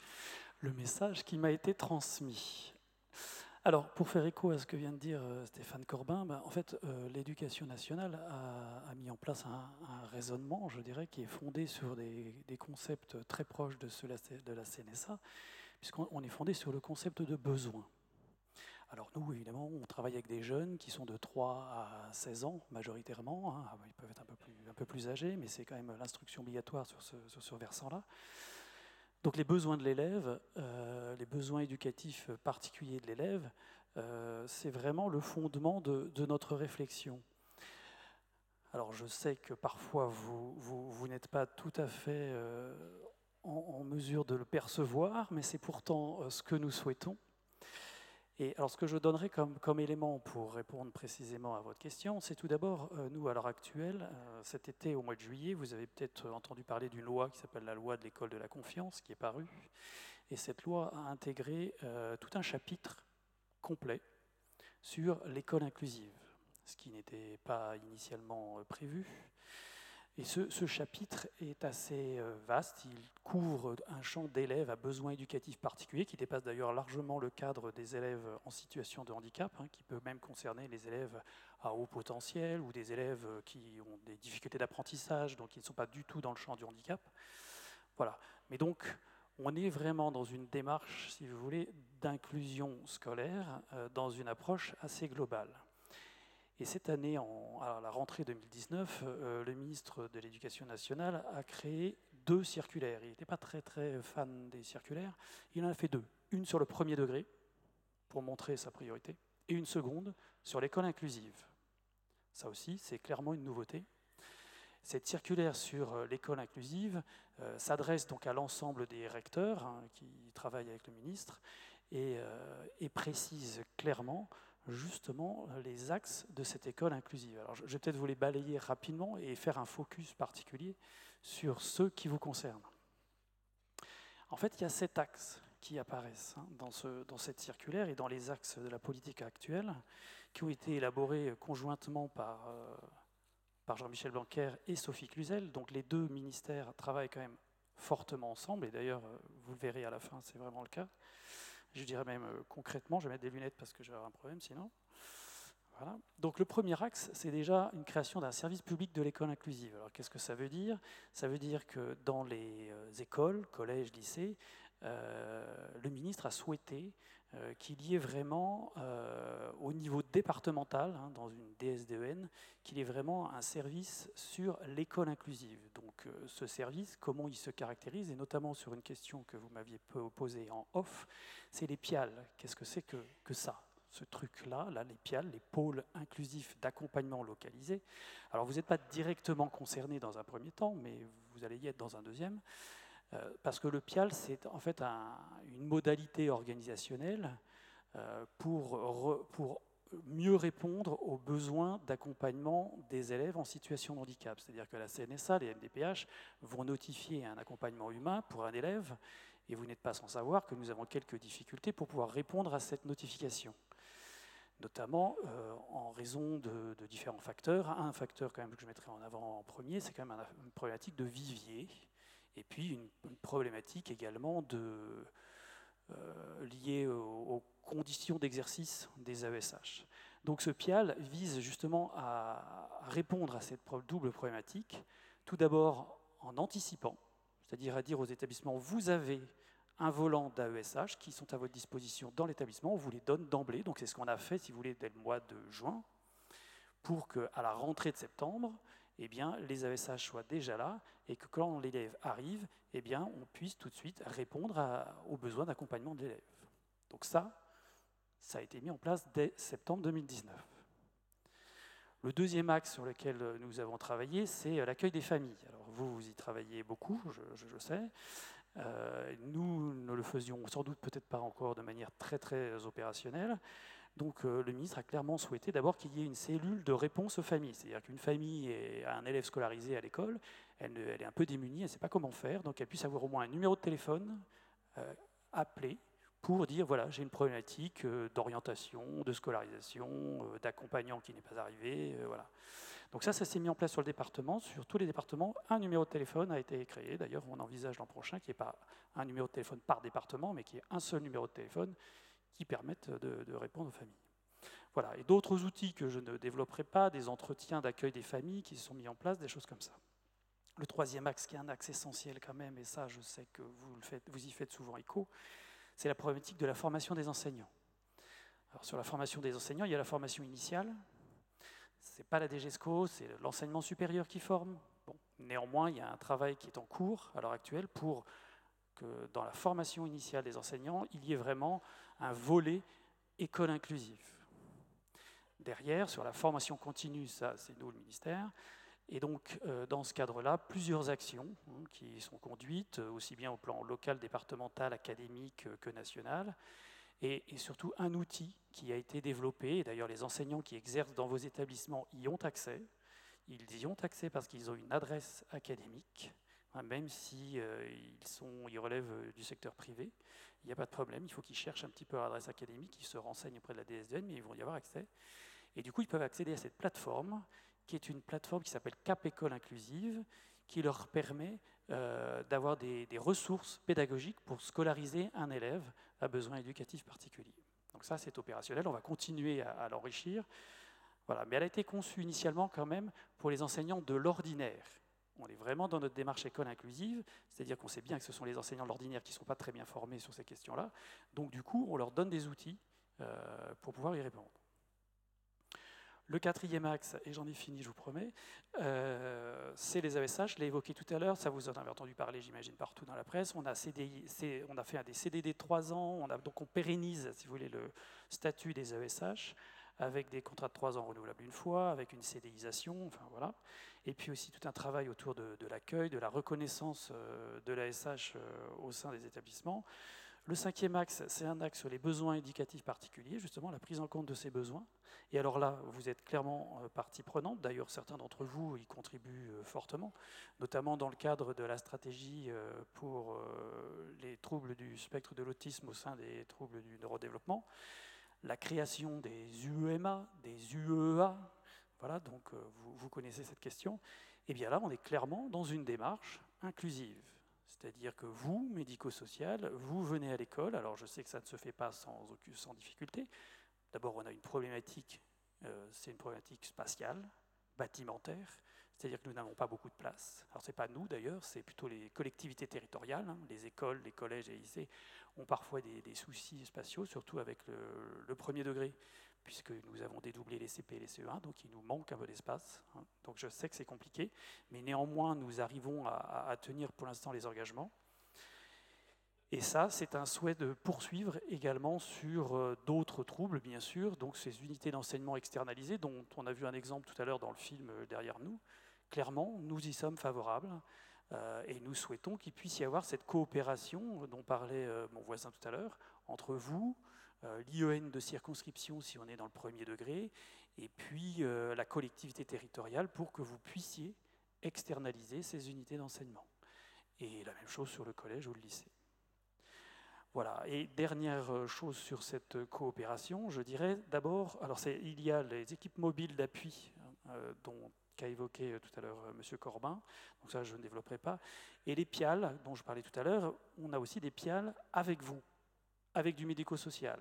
le message qui m'a été transmis. Alors, pour faire écho à ce que vient de dire Stéphane Corbin, en fait, l'éducation nationale a mis en place un raisonnement, je dirais, qui est fondé sur des concepts très proches de ceux de la CNSA, puisqu'on est fondé sur le concept de besoin. Alors nous, évidemment, on travaille avec des jeunes qui sont de 3 à 16 ans, majoritairement. Ils peuvent être un peu plus âgés, mais c'est quand même l'instruction obligatoire sur ce versant-là. Donc les besoins de l'élève, les besoins éducatifs particuliers de l'élève, c'est vraiment le fondement de notre réflexion. Alors je sais que parfois vous n'êtes pas tout à fait en mesure de le percevoir, mais c'est pourtant ce que nous souhaitons. Et alors, ce que je donnerai comme élément pour répondre précisément à votre question, c'est tout d'abord, nous, à l'heure actuelle, cet été, au mois de juillet, vous avez peut-être entendu parler d'une loi qui s'appelle la loi de l'école de la confiance, qui est parue. Et cette loi a intégré tout un chapitre complet sur l'école inclusive, ce qui n'était pas initialement prévu. Et ce chapitre est assez vaste, il couvre un champ d'élèves à besoins éducatifs particuliers, qui dépasse d'ailleurs largement le cadre des élèves en situation de handicap, qui peut même concerner les élèves à haut potentiel ou des élèves qui ont des difficultés d'apprentissage, donc qui ne sont pas du tout dans le champ du handicap. Voilà. Mais donc, on est vraiment dans une démarche, si vous voulez, d'inclusion scolaire dans une approche assez globale. Et cette année, à la rentrée 2019, le ministre de l'Éducation nationale a créé 2 circulaires. Il n'était pas très fan des circulaires. Il en a fait 2. Une sur le premier degré, pour montrer sa priorité, et une seconde sur l'école inclusive. Ça aussi, c'est clairement une nouveauté. Cette circulaire sur l'école inclusive s'adresse donc à l'ensemble des recteurs qui travaillent avec le ministre et précise clairement justement les axes de cette école inclusive. Alors, je vais peut-être vous les balayer rapidement et faire un focus particulier sur ceux qui vous concernent. En fait, il y a 7 axes qui apparaissent dans cette circulaire et dans les axes de la politique actuelle qui ont été élaborés conjointement par Jean-Michel Blanquer et Sophie Cluzel. Donc les 2 ministères travaillent quand même fortement ensemble et d'ailleurs, vous le verrez à la fin, c'est vraiment le cas. Je dirais même concrètement, je vais mettre des lunettes parce que je vais avoir un problème sinon. Voilà. Donc le premier axe, c'est déjà une création d'un service public de l'école inclusive. Alors qu'est-ce que ça veut dire? Ça veut dire que dans les écoles, collèges, lycées, le ministre a souhaité qu'il y ait vraiment, au niveau départemental, dans une DSDEN, qu'il y ait vraiment un service sur l'école inclusive. Donc ce service, comment il se caractérise, et notamment sur une question que vous m'aviez posée en off, c'est les PIAL. Qu'est-ce que c'est que ça? Ce truc-là, les PIAL, les pôles inclusifs d'accompagnement localisé. Alors vous n'êtes pas directement concerné dans un premier temps, mais vous allez y être dans un deuxième. Parce que le PIAL, c'est en fait une modalité organisationnelle pour mieux répondre aux besoins d'accompagnement des élèves en situation de handicap. C'est-à-dire que la CNSA, les MDPH vont notifier un accompagnement humain pour un élève, et vous n'êtes pas sans savoir que nous avons quelques difficultés pour pouvoir répondre à cette notification. Notamment en raison de différents facteurs. Un facteur quand même que je mettrai en avant en premier, c'est quand même une problématique de vivier. Et puis une problématique également liée aux conditions d'exercice des AESH. Donc ce PIAL vise justement à répondre à cette double problématique, tout d'abord en anticipant, c'est-à-dire à dire aux établissements, vous avez un volant d'AESH qui sont à votre disposition dans l'établissement, on vous les donne d'emblée, donc c'est ce qu'on a fait, si vous voulez, dès le mois de juin, pour qu'à la rentrée de septembre, eh bien, les AESH soient déjà là et que quand l'élève arrive, eh bien, on puisse tout de suite répondre aux besoins d'accompagnement de l'élève. Donc ça a été mis en place dès septembre 2019. Le deuxième axe sur lequel nous avons travaillé, c'est l'accueil des familles. Alors vous y travaillez beaucoup, je sais. Nous ne le faisions sans doute peut-être pas encore de manière très opérationnelle. Donc le ministre a clairement souhaité d'abord qu'il y ait une cellule de réponse aux familles. C'est-à-dire qu'une famille a un élève scolarisé à l'école, elle est un peu démunie, elle ne sait pas comment faire, donc elle puisse avoir au moins un numéro de téléphone, appeler, pour dire voilà, j'ai une problématique d'orientation, de scolarisation, d'accompagnant qui n'est pas arrivé, voilà. Donc ça s'est mis en place sur le département. Sur tous les départements, un numéro de téléphone a été créé. D'ailleurs, on envisage l'an prochain qu'il n'y ait pas un numéro de téléphone par département, mais qu'il y ait un seul numéro de téléphone qui permettent de répondre aux familles. Voilà. Et d'autres outils que je ne développerai pas, des entretiens d'accueil des familles qui se sont mis en place, des choses comme ça. Le troisième axe, qui est un axe essentiel quand même, et ça je sais que vous y faites souvent écho, c'est la problématique de la formation des enseignants. Alors sur la formation des enseignants, il y a la formation initiale, ce n'est pas la DGESCO, c'est l'enseignement supérieur qui forme. Bon, néanmoins, il y a un travail qui est en cours à l'heure actuelle pour que dans la formation initiale des enseignants, il y ait vraiment un volet école inclusive. Derrière, sur la formation continue, ça c'est nous le ministère, et donc dans ce cadre-là, plusieurs actions qui sont conduites, aussi bien au plan local, départemental, académique que national, et surtout un outil qui a été développé, et d'ailleurs les enseignants qui exercent dans vos établissements y ont accès. Ils y ont accès parce qu'ils ont une adresse académique, hein, même si ils relèvent du secteur privé. Il n'y a pas de problème, il faut qu'ils cherchent un petit peu leur adresse académique, ils se renseignent auprès de la DSDN, mais ils vont y avoir accès. Et du coup, ils peuvent accéder à cette plateforme, qui est une plateforme qui s'appelle Cap École Inclusive, qui leur permet d'avoir des ressources pédagogiques pour scolariser un élève à besoins éducatifs particuliers. Donc ça, c'est opérationnel, on va continuer à l'enrichir. Voilà. Mais elle a été conçue initialement quand même pour les enseignants de l'ordinaire. On est vraiment dans notre démarche école inclusive, c'est-à-dire qu'on sait bien que ce sont les enseignants de l'ordinaire qui ne sont pas très bien formés sur ces questions-là. Donc du coup, on leur donne des outils pour pouvoir y répondre. Le quatrième axe, et j'en ai fini, je vous promets, c'est les AESH. Je l'ai évoqué tout à l'heure, ça vous en avez entendu parler, j'imagine, partout dans la presse. On a fait des CDD de 3 ans, donc on pérennise, si vous voulez, le statut des AESH, avec des contrats de 3 ans renouvelables une fois, avec une CDIsation, enfin voilà. Et puis aussi tout un travail autour de l'accueil, de la reconnaissance de l'AESH au sein des établissements. Le cinquième axe, c'est un axe sur les besoins éducatifs particuliers, justement la prise en compte de ces besoins. Et alors là, vous êtes clairement partie prenante. D'ailleurs, certains d'entre vous y contribuent fortement, notamment dans le cadre de la stratégie pour les troubles du spectre de l'autisme au sein des troubles du neurodéveloppement, la création des UEMA, des UEA, voilà, donc vous connaissez cette question. Et bien là, on est clairement dans une démarche inclusive. C'est-à-dire que vous, médico-social, vous venez à l'école. Alors je sais que ça ne se fait pas sans difficulté. D'abord, on a une problématique, c'est une problématique spatiale, bâtimentaire, c'est-à-dire que nous n'avons pas beaucoup de place. Alors ce n'est pas nous d'ailleurs, c'est plutôt les collectivités territoriales, hein, les écoles, les collèges et les lycées ont parfois des soucis spatiaux, surtout avec le premier degré, puisque nous avons dédoublé les CP et les CE1, donc il nous manque un peu d'espace. Hein. Donc je sais que c'est compliqué, mais néanmoins nous arrivons à tenir pour l'instant les engagements. Et ça, c'est un souhait de poursuivre également sur d'autres troubles, bien sûr, donc ces unités d'enseignement externalisées, dont on a vu un exemple tout à l'heure dans le film derrière nous. Clairement, nous y sommes favorables et nous souhaitons qu'il puisse y avoir cette coopération dont parlait mon voisin tout à l'heure, entre vous, l'IEN de circonscription si on est dans le premier degré, et puis la collectivité territoriale pour que vous puissiez externaliser ces unités d'enseignement. Et la même chose sur le collège ou le lycée. Voilà. Et dernière chose sur cette coopération, je dirais d'abord, alors il y a les équipes mobiles d'appui qu'a évoqué tout à l'heure M. Corbin, donc ça je ne développerai pas, et les PIAL dont je parlais tout à l'heure, on a aussi des PIAL avec vous, avec du médico-social.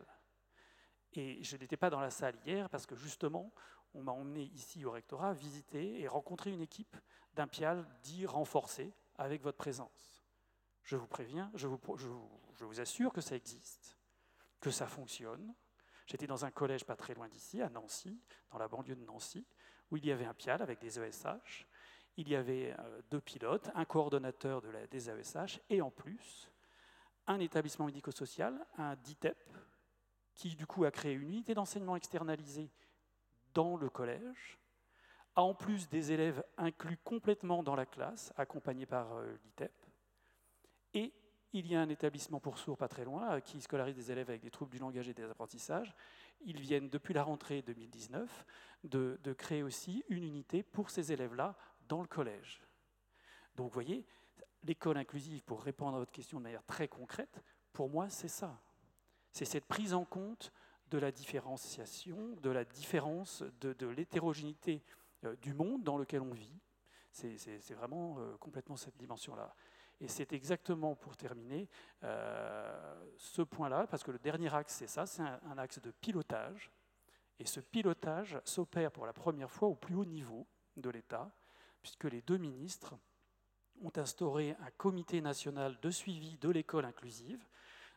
Et je n'étais pas dans la salle hier parce que justement, on m'a emmené ici au rectorat visiter et rencontrer une équipe d'un PIAL dit renforcé avec votre présence. Je vous préviens, je vous assure que ça existe, que ça fonctionne. J'étais dans un collège pas très loin d'ici, à Nancy, dans la banlieue de Nancy, où il y avait un PIAL avec des ESH, il y avait 2 pilotes, un coordonnateur des ESH, et en plus, un établissement médico-social, un DITEP, qui du coup a créé une unité d'enseignement externalisée dans le collège, a en plus des élèves inclus complètement dans la classe, accompagnés par l'ITEP, et il y a un établissement pour sourds pas très loin qui scolarise des élèves avec des troubles du langage et des apprentissages. Ils viennent depuis la rentrée 2019 de créer aussi une unité pour ces élèves-là dans le collège. Donc vous voyez, l'école inclusive, pour répondre à votre question de manière très concrète, pour moi c'est ça. C'est cette prise en compte de la différenciation, de la différence, de l'hétérogénéité du monde dans lequel on vit. C'est vraiment complètement cette dimension-là. Et c'est exactement, pour terminer, ce point-là, parce que le dernier axe, c'est ça, c'est un axe de pilotage. Et ce pilotage s'opère pour la première fois au plus haut niveau de l'État, puisque les 2 ministres ont instauré un comité national de suivi de l'école inclusive,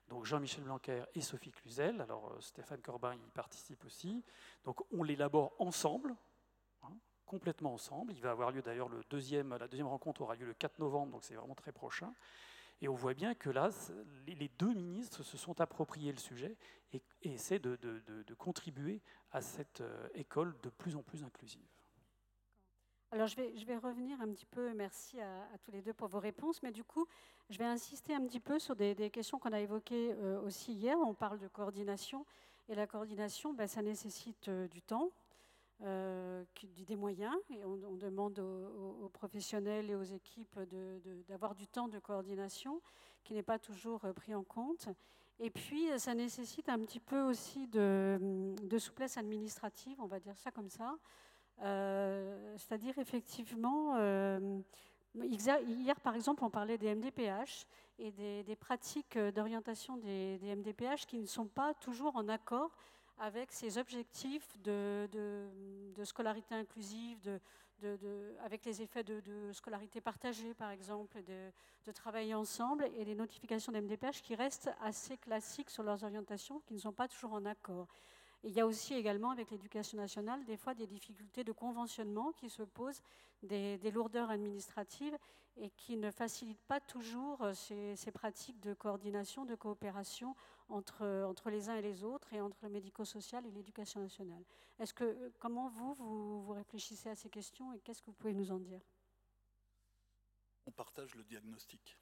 donc Jean-Michel Blanquer et Sophie Cluzel, alors Stéphane Corbin y participe aussi, donc on l'élabore ensemble, complètement ensemble. Il va avoir lieu d'ailleurs la deuxième rencontre aura lieu le 4 novembre, donc c'est vraiment très prochain. Et on voit bien que là, les 2 ministres se sont appropriés le sujet et essaient de contribuer à cette école de plus en plus inclusive. Alors, je vais revenir un petit peu, merci à tous les deux pour vos réponses, mais du coup, je vais insister un petit peu sur des questions qu'on a évoquées aussi hier. On parle de coordination, et la coordination, ça nécessite du temps, des moyens, et on demande aux professionnels et aux équipes d'avoir du temps de coordination qui n'est pas toujours pris en compte. Et puis, ça nécessite un petit peu aussi de souplesse administrative, on va dire ça comme ça. C'est-à-dire, effectivement, hier, par exemple, on parlait des MDPH et des pratiques d'orientation des MDPH qui ne sont pas toujours en accord avec ces objectifs de scolarité inclusive, avec les effets de scolarité partagée, par exemple, de travailler ensemble, et les notifications des MDPH qui restent assez classiques sur leurs orientations, qui ne sont pas toujours en accord. Et il y a aussi également, avec l'éducation nationale, des fois des difficultés de conventionnement qui se posent, des lourdeurs administratives et qui ne facilitent pas toujours ces pratiques de coordination, de coopération entre les uns et les autres et entre le médico-social et l'éducation nationale. Comment vous réfléchissez à ces questions et qu'est-ce que vous pouvez nous en dire? On partage le diagnostic.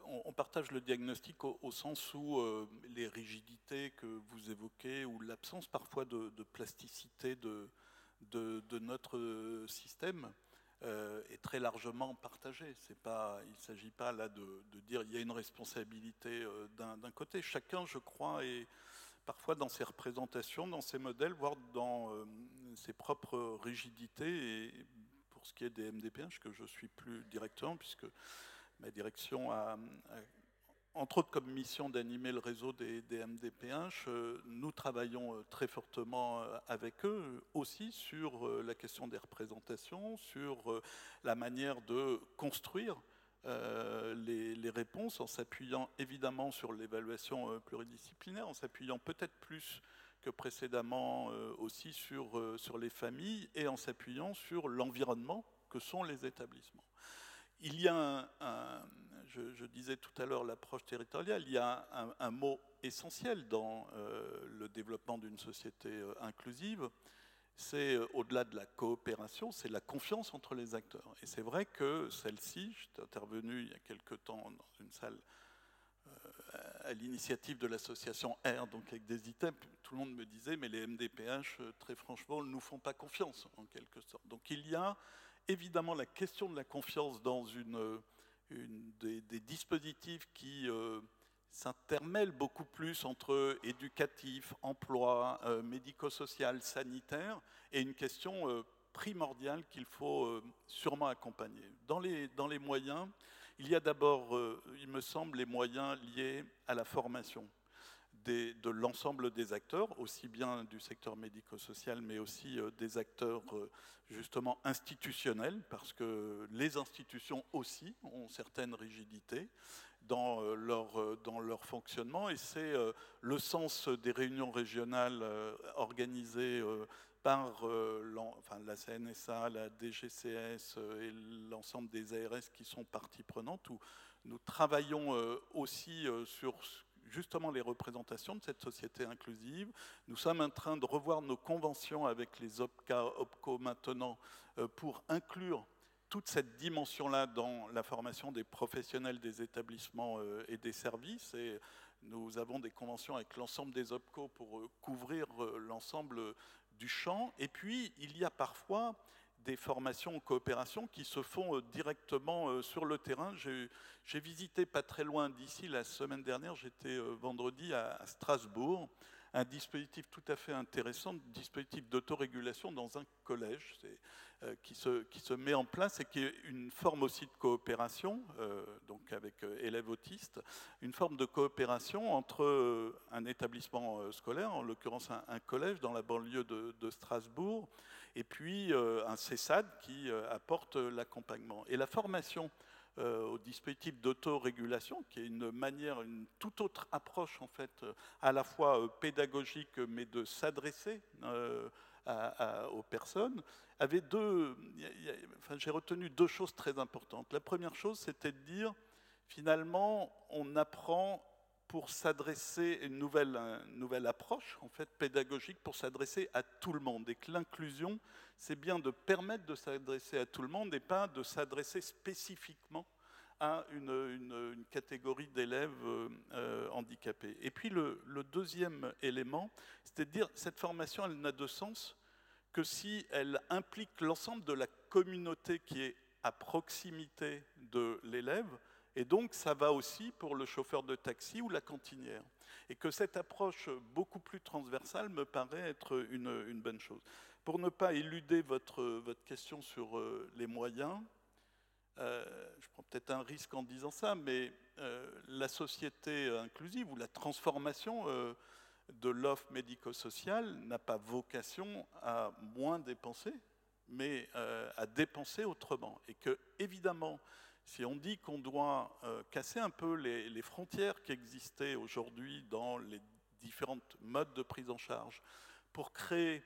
On partage le diagnostic au sens où les rigidités que vous évoquez ou l'absence parfois de plasticité de notre système est très largement partagée. Il ne s'agit pas là de dire qu'il y a une responsabilité d'un côté. Chacun, je crois, est parfois dans ses représentations, dans ses modèles, voire dans ses propres rigidités. Et pour ce qui est des MDPH, que je ne suis plus directement, puisque ma direction a, entre autres, comme mission d'animer le réseau des MDPH. Nous travaillons très fortement avec eux aussi sur la question des représentations, sur la manière de construire les réponses, en s'appuyant évidemment sur l'évaluation pluridisciplinaire, en s'appuyant peut-être plus que précédemment aussi sur les familles et en s'appuyant sur l'environnement que sont les établissements. Il y a je disais tout à l'heure l'approche territoriale, il y a un mot essentiel dans le développement d'une société inclusive, c'est au-delà de la coopération, c'est la confiance entre les acteurs. Et c'est vrai que celle-ci, j'étais intervenu il y a quelque temps dans une salle à l'initiative de l'association R, donc avec des items, tout le monde me disait, mais les MDPH, très franchement, ne nous font pas confiance, en quelque sorte. Donc il y a évidemment la question de la confiance dans des dispositifs qui s'intermêlent beaucoup plus entre éducatif, emploi, médico-social, sanitaire, et une question primordiale qu'il faut sûrement accompagner. Dans les moyens, il y a d'abord, il me semble, les moyens liés à la formation de l'ensemble des acteurs, aussi bien du secteur médico-social, mais aussi des acteurs justement institutionnels, parce que les institutions aussi ont certaines rigidités dans leur fonctionnement, et c'est le sens des réunions régionales organisées par la CNSA, la DGCS et l'ensemble des ARS qui sont parties prenantes, où nous travaillons aussi sur justement les représentations de cette société inclusive. Nous sommes en train de revoir nos conventions avec les OPCA, OPCO maintenant, pour inclure toute cette dimension-là dans la formation des professionnels des établissements et des services. Et nous avons des conventions avec l'ensemble des OPCO pour couvrir l'ensemble du champ. Et puis, il y a parfois des formations en coopération qui se font directement sur le terrain. J'ai visité pas très loin d'ici, la semaine dernière, j'étais vendredi à Strasbourg, un dispositif tout à fait intéressant, un dispositif d'autorégulation dans un collège qui se met en place et qui est une forme aussi de coopération, donc avec élèves autistes, une forme de coopération entre un établissement scolaire, en l'occurrence un collège dans la banlieue de Strasbourg, et puis un CESAD qui apporte l'accompagnement. Et la formation au dispositif d'autorégulation, qui est une toute autre approche en fait, à la fois pédagogique, mais de s'adresser aux personnes, avait j'ai retenu deux choses très importantes. La première chose, c'était de dire, finalement, on apprend pour s'adresser une nouvelle approche en fait pédagogique pour s'adresser à tout le monde, et que l'inclusion, c'est bien de permettre de s'adresser à tout le monde et pas de s'adresser spécifiquement à une catégorie d'élèves handicapés. Et puis le deuxième élément, c'est de dire cette formation, elle n'a de sens que si elle implique l'ensemble de la communauté qui est à proximité de l'élève, et donc ça va aussi pour le chauffeur de taxi ou la cantinière. Et que cette approche beaucoup plus transversale me paraît être une bonne chose. Pour ne pas éluder votre question sur les moyens, je prends peut-être un risque en disant ça, mais la société inclusive ou la transformation de l'offre médico-sociale n'a pas vocation à moins dépenser, mais à dépenser autrement. Et que, évidemment, si on dit qu'on doit casser un peu les frontières qui existaient aujourd'hui dans les différentes modes de prise en charge pour créer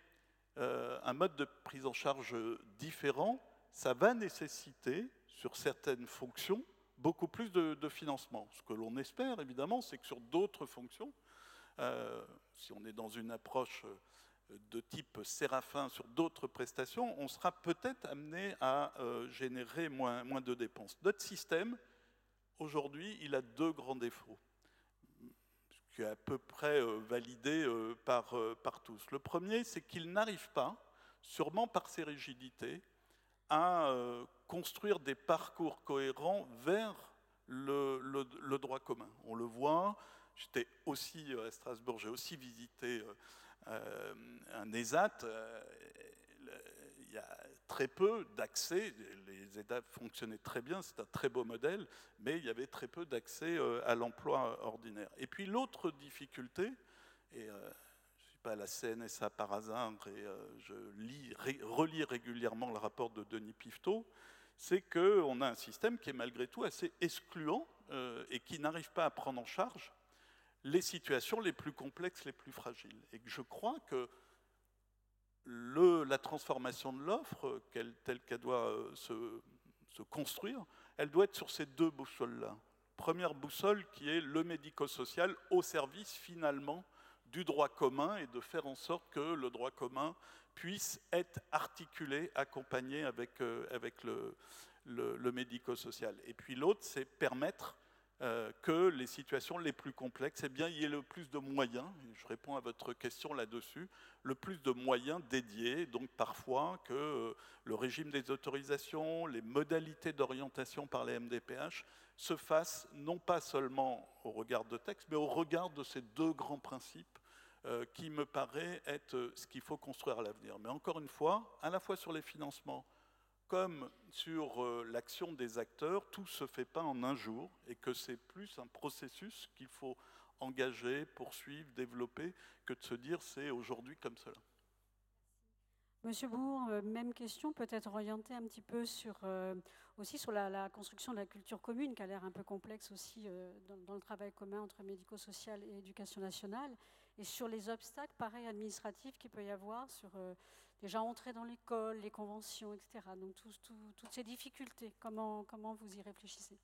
un mode de prise en charge différent, ça va nécessiter, sur certaines fonctions, beaucoup plus de financement. Ce que l'on espère, évidemment, c'est que sur d'autres fonctions, si on est dans une approche de type Séraphin sur d'autres prestations, on sera peut-être amené à générer moins de dépenses. Notre système, aujourd'hui, il a deux grands défauts, qui est à peu près validé par tous. Le premier, c'est qu'il n'arrive pas, sûrement par ses rigidités, à construire des parcours cohérents vers le droit commun. On le voit, j'étais aussi à Strasbourg, j'ai aussi visité un ESAT, il y a très peu d'accès, les ESAT fonctionnaient très bien, c'est un très beau modèle, mais il y avait très peu d'accès à l'emploi ordinaire. Et puis l'autre difficulté, et je ne suis pas à la CNSA par hasard, et je relis régulièrement le rapport de Denis Piveteau, c'est qu'on a un système qui est malgré tout assez excluant et qui n'arrive pas à prendre en charge les situations les plus complexes, les plus fragiles. Et que je crois que la transformation de l'offre, telle qu'elle doit se construire, elle doit être sur ces deux boussoles-là. Première boussole qui est le médico-social au service finalement du droit commun et de faire en sorte que le droit commun puisse être articulé, accompagné avec le médico-social. Et puis l'autre, c'est permettre que les situations les plus complexes, eh bien, il y ait le plus de moyens, je réponds à votre question là-dessus, le plus de moyens dédiés, donc parfois que le régime des autorisations, les modalités d'orientation par les MDPH se fassent non pas seulement au regard de texte, mais au regard de ces deux grands principes qui me paraît être ce qu'il faut construire à l'avenir. Mais encore une fois, à la fois sur les financements, comme sur l'action des acteurs, tout ne se fait pas en un jour et que c'est plus un processus qu'il faut engager, poursuivre, développer, que de se dire c'est aujourd'hui comme cela. Monsieur Bourg, même question, peut-être orientée un petit peu aussi sur la construction de la culture commune, qui a l'air un peu complexe aussi dans le travail commun entre médico-social et éducation nationale, et sur les obstacles, pareil, administratifs qu'il peut y avoir sur déjà entrer dans l'école, les conventions, etc. Donc toutes ces difficultés, comment vous y réfléchissez ?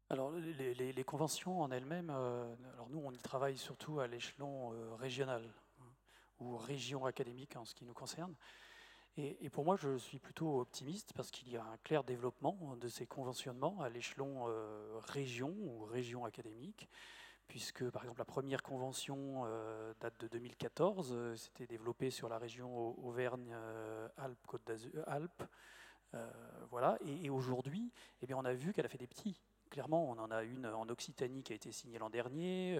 Alors les conventions en elles-mêmes, alors nous on y travaille surtout à l'échelon régional, ou région académique en ce qui nous concerne. Et pour moi, je suis plutôt optimiste parce qu'il y a un clair développement de ces conventionnements à l'échelon région ou région académique, puisque par exemple la première convention date de 2014, c'était développé sur la région Auvergne-Alpes-Côte d'Azur, Alpes, voilà. Et aujourd'hui, eh bien, on a vu qu'elle a fait des petits. Clairement, on en a une en Occitanie qui a été signée l'an dernier,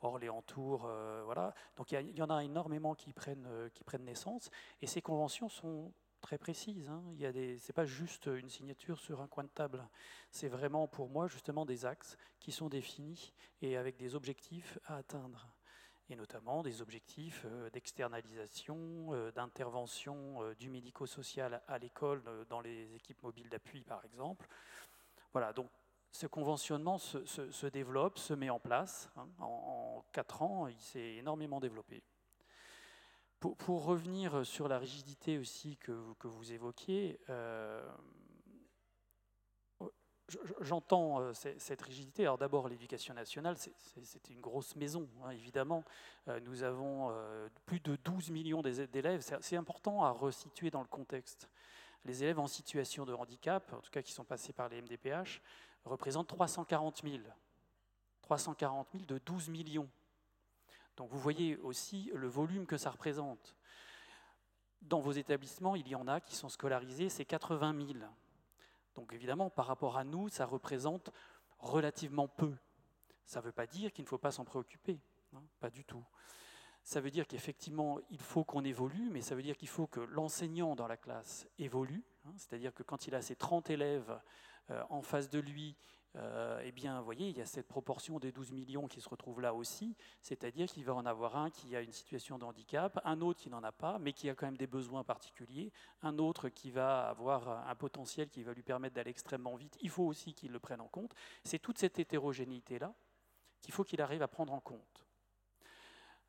Orléans-Tours, voilà. Donc il y en a énormément qui prennent naissance, et ces conventions sont très précises. Hein. C'est pas juste une signature sur un coin de table. C'est vraiment pour moi justement des axes qui sont définis et avec des objectifs à atteindre. Et notamment des objectifs d'externalisation, d'intervention du médico-social à l'école, dans les équipes mobiles d'appui par exemple. Voilà, donc ce conventionnement se développe, se met en place. Hein. En 4 ans, il s'est énormément développé. Pour revenir sur la rigidité aussi que vous évoquiez, j'entends cette rigidité. Alors d'abord, l'éducation nationale, c'est une grosse maison, hein, évidemment. Nous avons plus de 12 millions d'élèves. C'est important à resituer dans le contexte. Les élèves en situation de handicap, en tout cas qui sont passés par les MDPH, représentent 340 000. 340 000 de 12 millions. Donc vous voyez aussi le volume que ça représente. Dans vos établissements, il y en a qui sont scolarisés, c'est 80 000. Donc évidemment, par rapport à nous, ça représente relativement peu. Ça ne veut pas dire qu'il ne faut pas s'en préoccuper, hein, pas du tout. Ça veut dire qu'effectivement, il faut qu'on évolue, mais ça veut dire qu'il faut que l'enseignant dans la classe évolue, hein, c'est-à-dire que quand il a ses 30 élèves en face de lui, eh bien, vous voyez, il y a cette proportion des 12 millions qui se retrouve là aussi, c'est-à-dire qu'il va en avoir un qui a une situation de handicap, un autre qui n'en a pas, mais qui a quand même des besoins particuliers, un autre qui va avoir un potentiel qui va lui permettre d'aller extrêmement vite. Il faut aussi qu'il le prenne en compte. C'est toute cette hétérogénéité-là qu'il faut qu'il arrive à prendre en compte.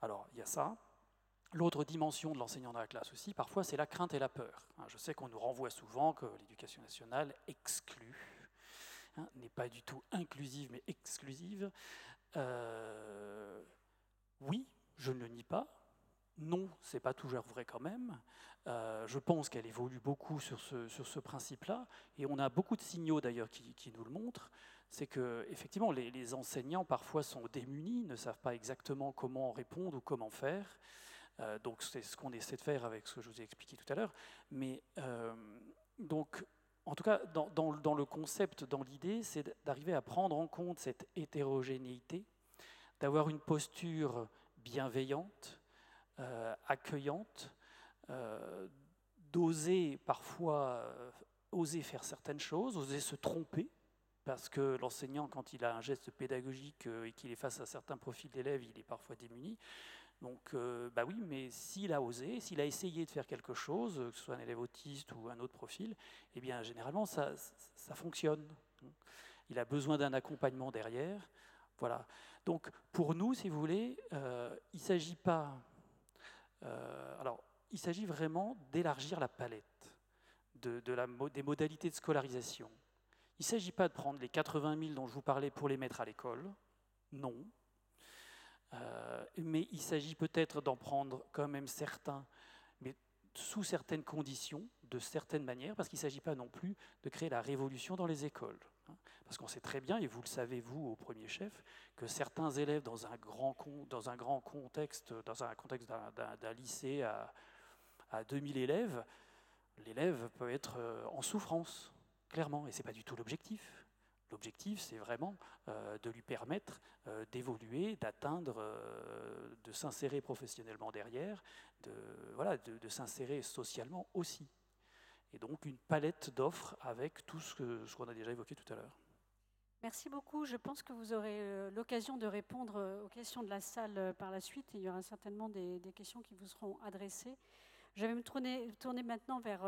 Alors, il y a ça. L'autre dimension de l'enseignant dans la classe aussi, parfois, c'est la crainte et la peur. Je sais qu'on nous renvoie souvent que l'éducation nationale exclut, n'est pas du tout inclusive, mais exclusive. Oui, je ne le nie pas. Non, c'est pas toujours vrai quand même. Je pense qu'elle évolue beaucoup sur ce principe-là, et on a beaucoup de signaux d'ailleurs qui nous le montrent. C'est que effectivement, les enseignants parfois sont démunis, ne savent pas exactement comment répondre ou comment faire. Donc c'est ce qu'on essaie de faire avec ce que je vous ai expliqué tout à l'heure. Mais donc en tout cas, dans le concept, dans l'idée, c'est d'arriver à prendre en compte cette hétérogénéité, d'avoir une posture bienveillante, accueillante, d'oser parfois oser faire certaines choses, oser se tromper, parce que l'enseignant, quand il a un geste pédagogique et qu'il est face à certains profils d'élèves, il est parfois démuni. Donc, bah oui, mais s'il a osé, s'il a essayé de faire quelque chose, que ce soit un élève autiste ou un autre profil, eh bien, généralement, ça fonctionne. Il a besoin d'un accompagnement derrière. Voilà. Donc, pour nous, si vous voulez, il ne s'agit pas... alors, il s'agit vraiment d'élargir la palette des modalités de scolarisation. Il ne s'agit pas de prendre les 80 000 dont je vous parlais pour les mettre à l'école. Non. Mais il s'agit peut-être d'en prendre quand même certains, mais sous certaines conditions, de certaines manières, parce qu'il ne s'agit pas non plus de créer la révolution dans les écoles. Parce qu'on sait très bien, et vous le savez vous au premier chef, que certains élèves dans un contexte d'un lycée à 2000 élèves, l'élève peut être en souffrance, clairement, et ce n'est pas du tout l'objectif. L'objectif, c'est vraiment de lui permettre d'évoluer, d'atteindre, de s'insérer professionnellement derrière, de s'insérer socialement aussi. Et donc une palette d'offres avec tout ce qu'on a déjà évoqué tout à l'heure. Merci beaucoup. Je pense que vous aurez l'occasion de répondre aux questions de la salle par la suite. Il y aura certainement des questions qui vous seront adressées. Je vais me tourner maintenant vers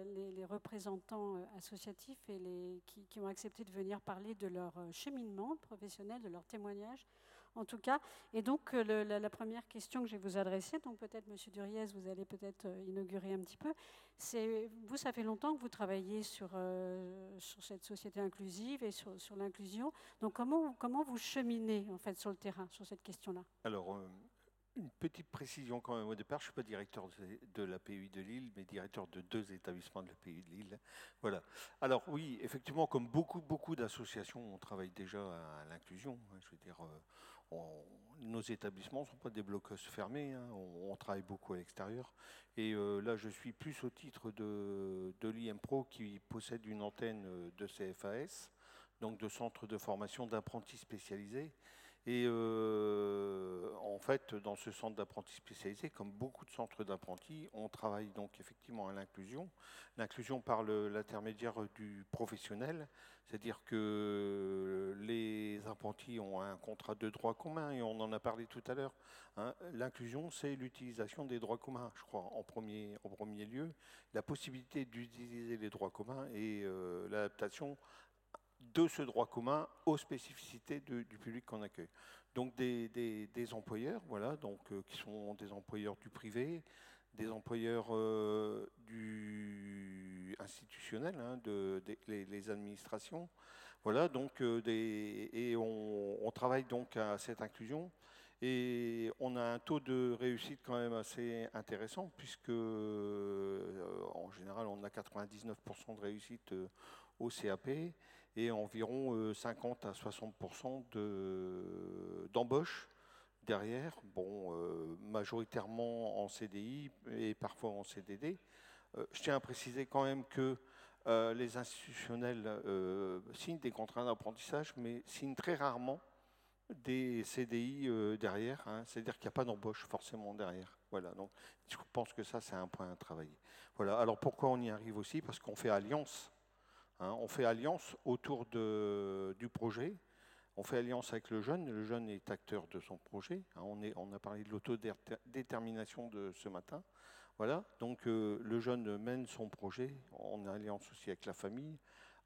les représentants associatifs et qui ont accepté de venir parler de leur cheminement professionnel, de leur témoignage, en tout cas. Et donc, la première question que je vais vous adresser, donc peut-être, M. Duriez, vous allez peut-être inaugurer un petit peu, c'est, vous, ça fait longtemps que vous travaillez sur cette société inclusive et sur l'inclusion. Donc, comment vous cheminez, en fait, sur le terrain, sur cette question-là ? Alors, une petite précision quand même au départ, je ne suis pas directeur de la PUI de Lille, mais directeur de 2 établissements de la PUI de Lille. Voilà. Alors oui, effectivement, comme beaucoup d'associations, on travaille déjà à l'inclusion. Je veux dire, nos établissements ne sont pas des blocos fermés, hein, on travaille beaucoup à l'extérieur. Et là, je suis plus au titre de l'IMPRO qui possède une antenne de CFAS, donc de centre de formation d'apprentis spécialisés. Et en fait, dans ce centre d'apprentis spécialisés, comme beaucoup de centres d'apprentis, on travaille donc effectivement à l'inclusion. L'inclusion par l'intermédiaire du professionnel, c'est-à-dire que les apprentis ont un contrat de droit commun, et on en a parlé tout à l'heure. Hein. L'inclusion, c'est l'utilisation des droits communs, je crois, en premier lieu. La possibilité d'utiliser les droits communs et l'adaptation de ce droit commun aux spécificités du public qu'on accueille. Donc des employeurs, voilà, donc qui sont des employeurs du privé, des employeurs du institutionnel, hein, les administrations. Voilà, donc, et on travaille donc à cette inclusion. Et on a un taux de réussite quand même assez intéressant, puisque en général, on a 99% de réussite au CAP et environ 50 à 60% d'embauche derrière, bon, majoritairement en CDI et parfois en CDD. Je tiens à préciser quand même que les institutionnels signent des contrats d'apprentissage, mais signent très rarement des CDI derrière, hein, c'est-à-dire qu'il n'y a pas d'embauche forcément derrière. Voilà, donc je pense que ça, c'est un point à travailler. Voilà, alors pourquoi on y arrive aussi? Parce qu'on fait alliance. Hein, on fait alliance autour du projet. On fait alliance avec le jeune est acteur de son projet. Hein, on a parlé de l'autodétermination de ce matin. Voilà, donc le jeune mène son projet en alliance aussi avec la famille,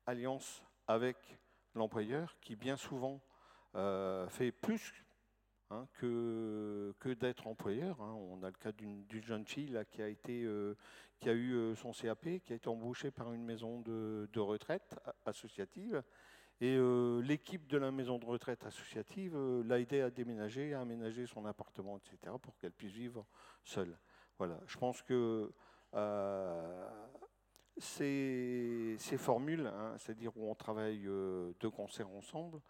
alliance avec l'employeur qui bien souvent fait plus hein, que d'être employeur. Hein. On a le cas d'une jeune fille là, qui a eu son CAP, qui a été embauchée par une maison de retraite associative. Et l'équipe de la maison de retraite associative l'a aidé à déménager, à aménager son appartement, etc., pour qu'elle puisse vivre seule. Voilà. Je pense que ces formules, hein, c'est-à-dire où on travaille de concert ensemble,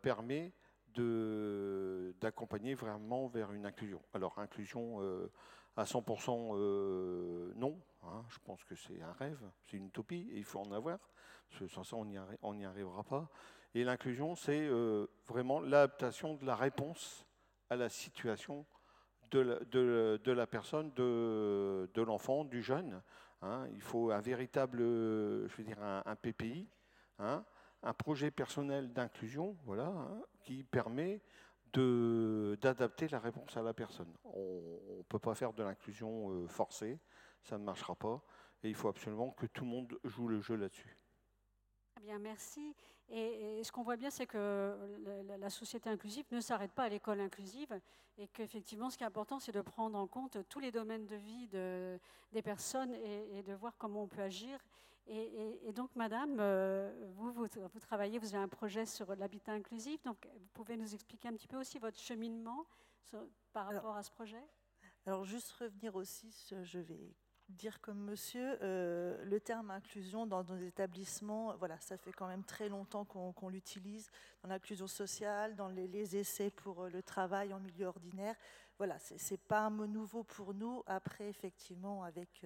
permet d'accompagner vraiment vers une inclusion. Alors, inclusion à 100%, non. Hein, je pense que c'est un rêve, c'est une utopie, et il faut en avoir. Parce que sans ça, on n'y arrivera pas. Et l'inclusion, c'est vraiment l'adaptation de la réponse à la situation de la personne, de l'enfant, du jeune. Hein. Il faut un véritable, je veux dire, un PPI, hein, un projet personnel d'inclusion, voilà, hein, qui permet d'adapter la réponse à la personne. On ne peut pas faire de l'inclusion forcée, ça ne marchera pas, et il faut absolument que tout le monde joue le jeu là-dessus. Très bien, merci. Et ce qu'on voit bien, c'est que la société inclusive ne s'arrête pas à l'école inclusive et qu'effectivement, ce qui est important, c'est de prendre en compte tous les domaines de vie des personnes et de voir comment on peut agir. Et donc, madame, vous travaillez, vous avez un projet sur l'habitat inclusif, donc vous pouvez nous expliquer un petit peu aussi votre cheminement par rapport à ce projet? Alors, juste revenir aussi, je vais dire comme monsieur, le terme inclusion dans nos établissements, voilà, ça fait quand même très longtemps qu'on l'utilise dans l'inclusion sociale, dans les essais pour le travail en milieu ordinaire. Voilà, c'est pas un mot nouveau pour nous. Après, effectivement, avec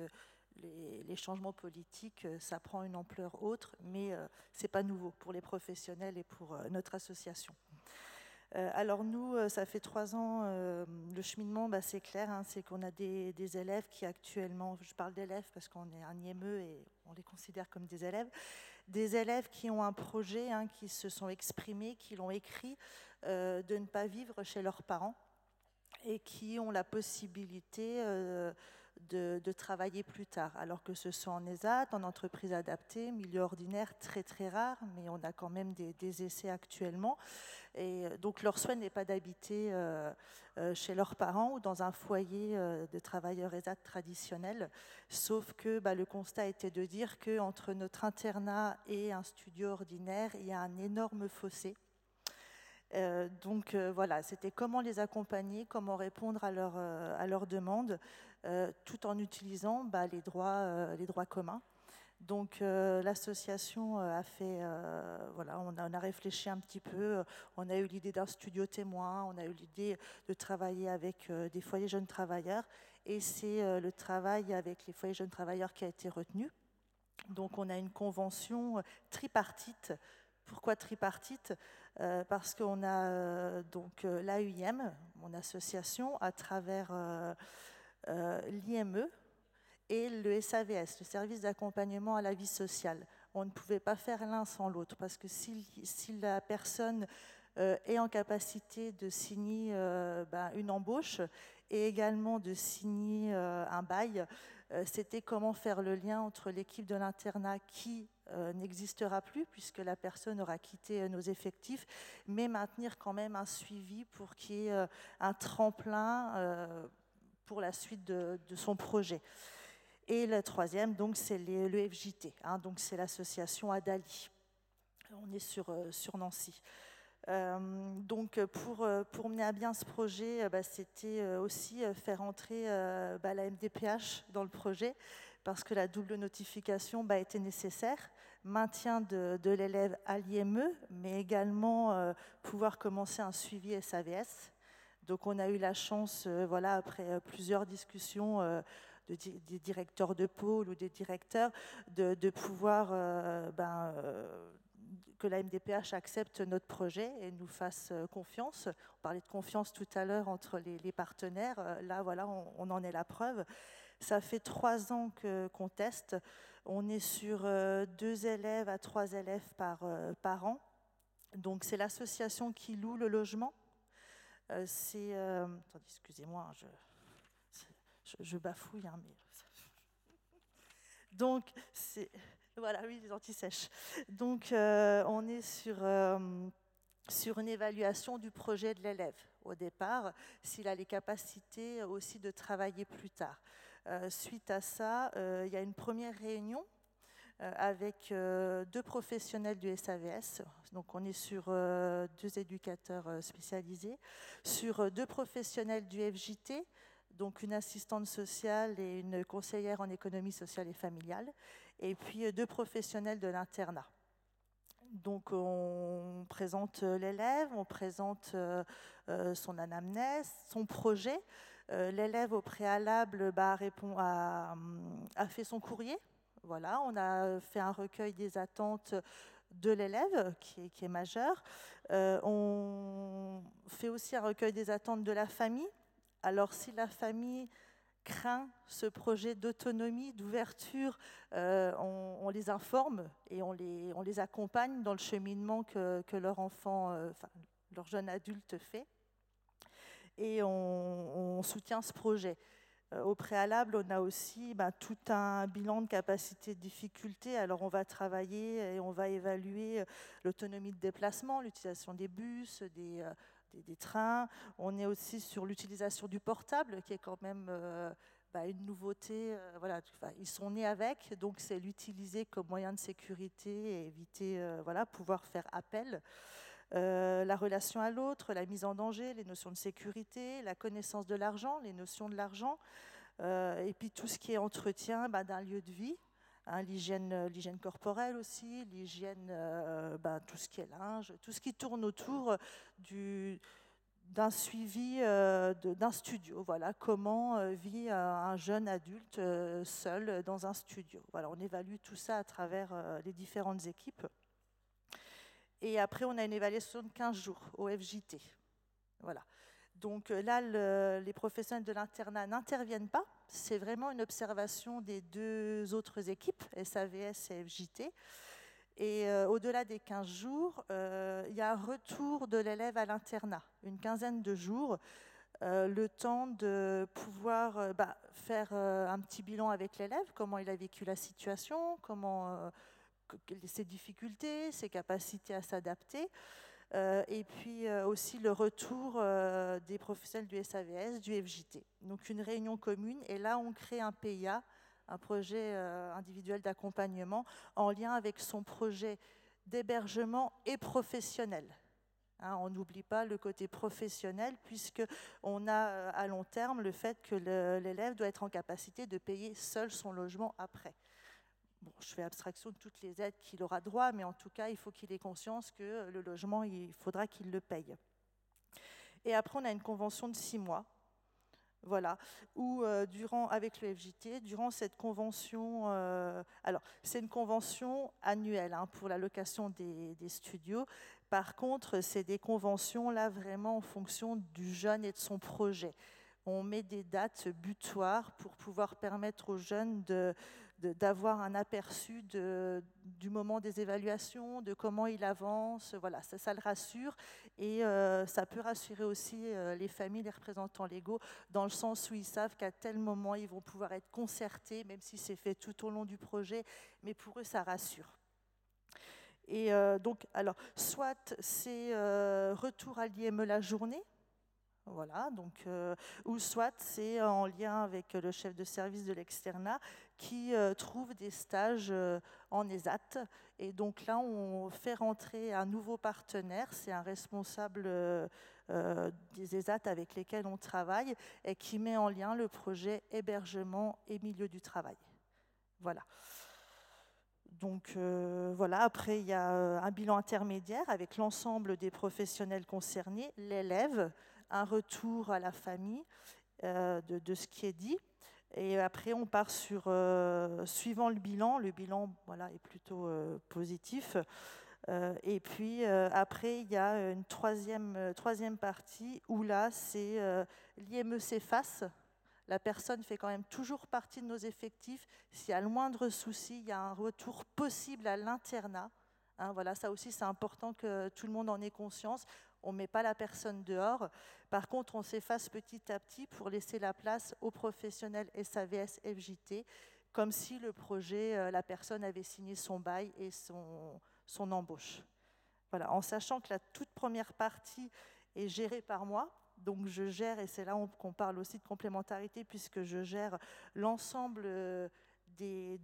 les changements politiques, ça prend une ampleur autre, mais c'est pas nouveau pour les professionnels et pour notre association. Alors nous, ça fait 3 ans, le cheminement, c'est clair, hein, c'est qu'on a des élèves qui actuellement, je parle d'élèves parce qu'on est un IME et on les considère comme des élèves qui ont un projet, hein, qui se sont exprimés, qui l'ont écrit, de ne pas vivre chez leurs parents et qui ont la possibilité de travailler plus tard, alors que ce soit en ESAT, en entreprise adaptée, milieu ordinaire, très très rare, mais on a quand même des essais actuellement. Et donc leur souhait n'est pas d'habiter chez leurs parents ou dans un foyer de travailleurs ESAT traditionnels, sauf que le constat était de dire qu'entre notre internat et un studio ordinaire, il y a un énorme fossé. Donc voilà, c'était comment les accompagner, comment répondre à leurs demandes, tout en utilisant les droits communs. Donc l'association a fait, voilà, on a réfléchi un petit peu, on a eu l'idée d'un studio témoin, on a eu l'idée de travailler avec des foyers jeunes travailleurs, et c'est le travail avec les foyers jeunes travailleurs qui a été retenu. Donc on a une convention tripartite. Pourquoi tripartite? Parce qu'on a donc l'AUIM, mon association, à travers l'IME et le SAVS, le service d'accompagnement à la vie sociale. On ne pouvait pas faire l'un sans l'autre, parce que si la personne est en capacité de signer une embauche et également de signer un bail, c'était comment faire le lien entre l'équipe de l'internat qui n'existera plus puisque la personne aura quitté nos effectifs, mais maintenir quand même un suivi pour qu'il y ait un tremplin pour la suite de son projet. Et le troisième, donc, c'est le FJT, hein, donc c'est l'association Adali. on est sur Nancy. Donc pour mener à bien ce projet, c'était aussi faire entrer la MDPH dans le projet, parce que la double notification était nécessaire, maintien de l'élève à l'IME, mais également pouvoir commencer un suivi SAVS. Donc on a eu la chance, après plusieurs discussions des directeurs de pôle ou des directeurs, de pouvoir que la MDPH accepte notre projet et nous fasse confiance. On parlait de confiance tout à l'heure entre les partenaires. Là, on en est la preuve. Ça fait 3 ans qu'on teste. On est sur 2 élèves à 3 élèves par an. Donc, c'est l'association qui loue le logement. Attendez, excusez-moi, je bafouille, hein, mais... Donc, c'est... Voilà, oui, les antisèches. Donc, on est sur une évaluation du projet de l'élève au départ, s'il a les capacités aussi de travailler plus tard. Suite à ça, il y a une première réunion avec 2 professionnels du SAVS. Donc, on est sur 2 éducateurs spécialisés, sur 2 professionnels du FJT, donc une assistante sociale et une conseillère en économie sociale et familiale, et puis 2 professionnels de l'internat. Donc on présente l'élève, on présente son anamnèse, son projet. L'élève au préalable a fait son courrier. Voilà, on a fait un recueil des attentes de l'élève qui est majeur. On fait aussi un recueil des attentes de la famille. Alors si la famille craint ce projet d'autonomie, d'ouverture, on les informe et on les accompagne dans le cheminement que leur enfant, leur jeune adulte fait. Et on soutient ce projet. Au préalable, on a aussi tout un bilan de capacité de difficulté. Alors on va travailler et on va évaluer l'autonomie de déplacement, l'utilisation des bus, des trains. On est aussi sur l'utilisation du portable, qui est quand même une nouveauté. Ils sont nés avec, donc c'est l'utiliser comme moyen de sécurité et éviter, pouvoir faire appel. La relation à l'autre, la mise en danger, les notions de sécurité, la connaissance de l'argent, les notions de l'argent, et puis tout ce qui est entretien d'un lieu de vie. L'hygiène corporelle aussi, l'hygiène, tout ce qui est linge, tout ce qui tourne autour d'un suivi d'un studio. Voilà, comment vit un jeune adulte seul dans un studio. Voilà, on évalue tout ça à travers les différentes équipes. Et après, on a une évaluation de 15 jours au FJT. Voilà. Donc là, les professionnels de l'internat n'interviennent pas. C'est vraiment une observation des 2 autres équipes, SAVS et FJT. Et au-delà des 15 jours, il y a un retour de l'élève à l'internat, une quinzaine de jours, le temps de pouvoir faire un petit bilan avec l'élève, comment il a vécu la situation, ses difficultés, ses capacités à s'adapter. Et puis aussi le retour des professionnels du SAVS, du FJT. Donc une réunion commune, et là on crée un PIA, un projet individuel d'accompagnement, en lien avec son projet d'hébergement et professionnel. On n'oublie pas le côté professionnel, puisqu'on a à long terme le fait que l'élève doit être en capacité de payer seul son logement après. Bon, je fais abstraction de toutes les aides qu'il aura droit, mais en tout cas, il faut qu'il ait conscience que le logement, il faudra qu'il le paye. Et après, on a une convention de 6 mois, voilà, où avec le FJT, durant cette convention, alors c'est une convention annuelle pour la location des studios. Par contre, c'est des conventions là vraiment en fonction du jeune et de son projet. On met des dates butoirs pour pouvoir permettre aux jeunes d'avoir un aperçu du moment des évaluations, de comment il avance. Voilà, ça le rassure, et ça peut rassurer aussi les familles, les représentants légaux, dans le sens où ils savent qu'à tel moment, ils vont pouvoir être concertés, même si c'est fait tout au long du projet, mais pour eux, ça rassure. Et donc, alors, soit c'est retour à l'IME la journée, Voilà, donc, ou soit c'est en lien avec le chef de service de l'externat qui trouve des stages en ESAT. Et donc là, on fait rentrer un nouveau partenaire, c'est un responsable des ESAT avec lesquels on travaille et qui met en lien le projet hébergement et milieu du travail. Voilà. Donc voilà, après il y a un bilan intermédiaire avec l'ensemble des professionnels concernés, l'élève, un retour à la famille de ce qui est dit. Et après on part sur, suivant le bilan voilà, est plutôt positif. Et puis après il y a une troisième partie où là c'est l'IME s'efface. La personne fait quand même toujours partie de nos effectifs. S'il y a le moindre souci, il y a un retour possible à l'internat. Hein, voilà, ça aussi, c'est important que tout le monde en ait conscience. On ne met pas la personne dehors. Par contre, on s'efface petit à petit pour laisser la place aux professionnels SAVS, FJT, comme si le projet, la personne avait signé son bail et son embauche. Voilà, en sachant que la toute première partie est gérée par moi. Donc je gère, et c'est là qu'on parle aussi de complémentarité, puisque je gère l'ensemble de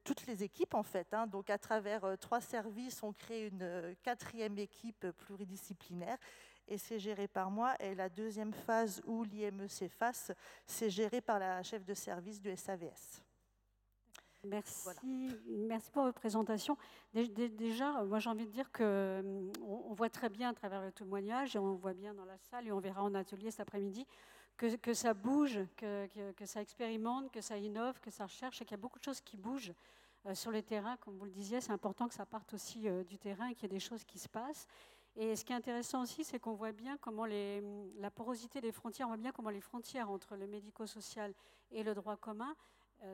toutes les équipes en fait. Hein. Donc à travers 3 services, on crée une 4e équipe pluridisciplinaire, et c'est géré par moi. Et la deuxième phase où l'IME s'efface, c'est géré par la chef de service du SAVS. Merci, voilà. Merci pour votre présentation. Déjà, moi j'ai envie de dire qu'on voit très bien à travers le témoignage, et on voit bien dans la salle, et on verra en atelier cet après-midi, que ça bouge, que ça expérimente, que ça innove, que ça recherche, et qu'il y a beaucoup de choses qui bougent sur le terrain. Comme vous le disiez, c'est important que ça parte aussi du terrain et qu'il y ait des choses qui se passent. Et ce qui est intéressant aussi, c'est qu'on voit bien comment la porosité des frontières, on voit bien comment les frontières entre le médico-social et le droit commun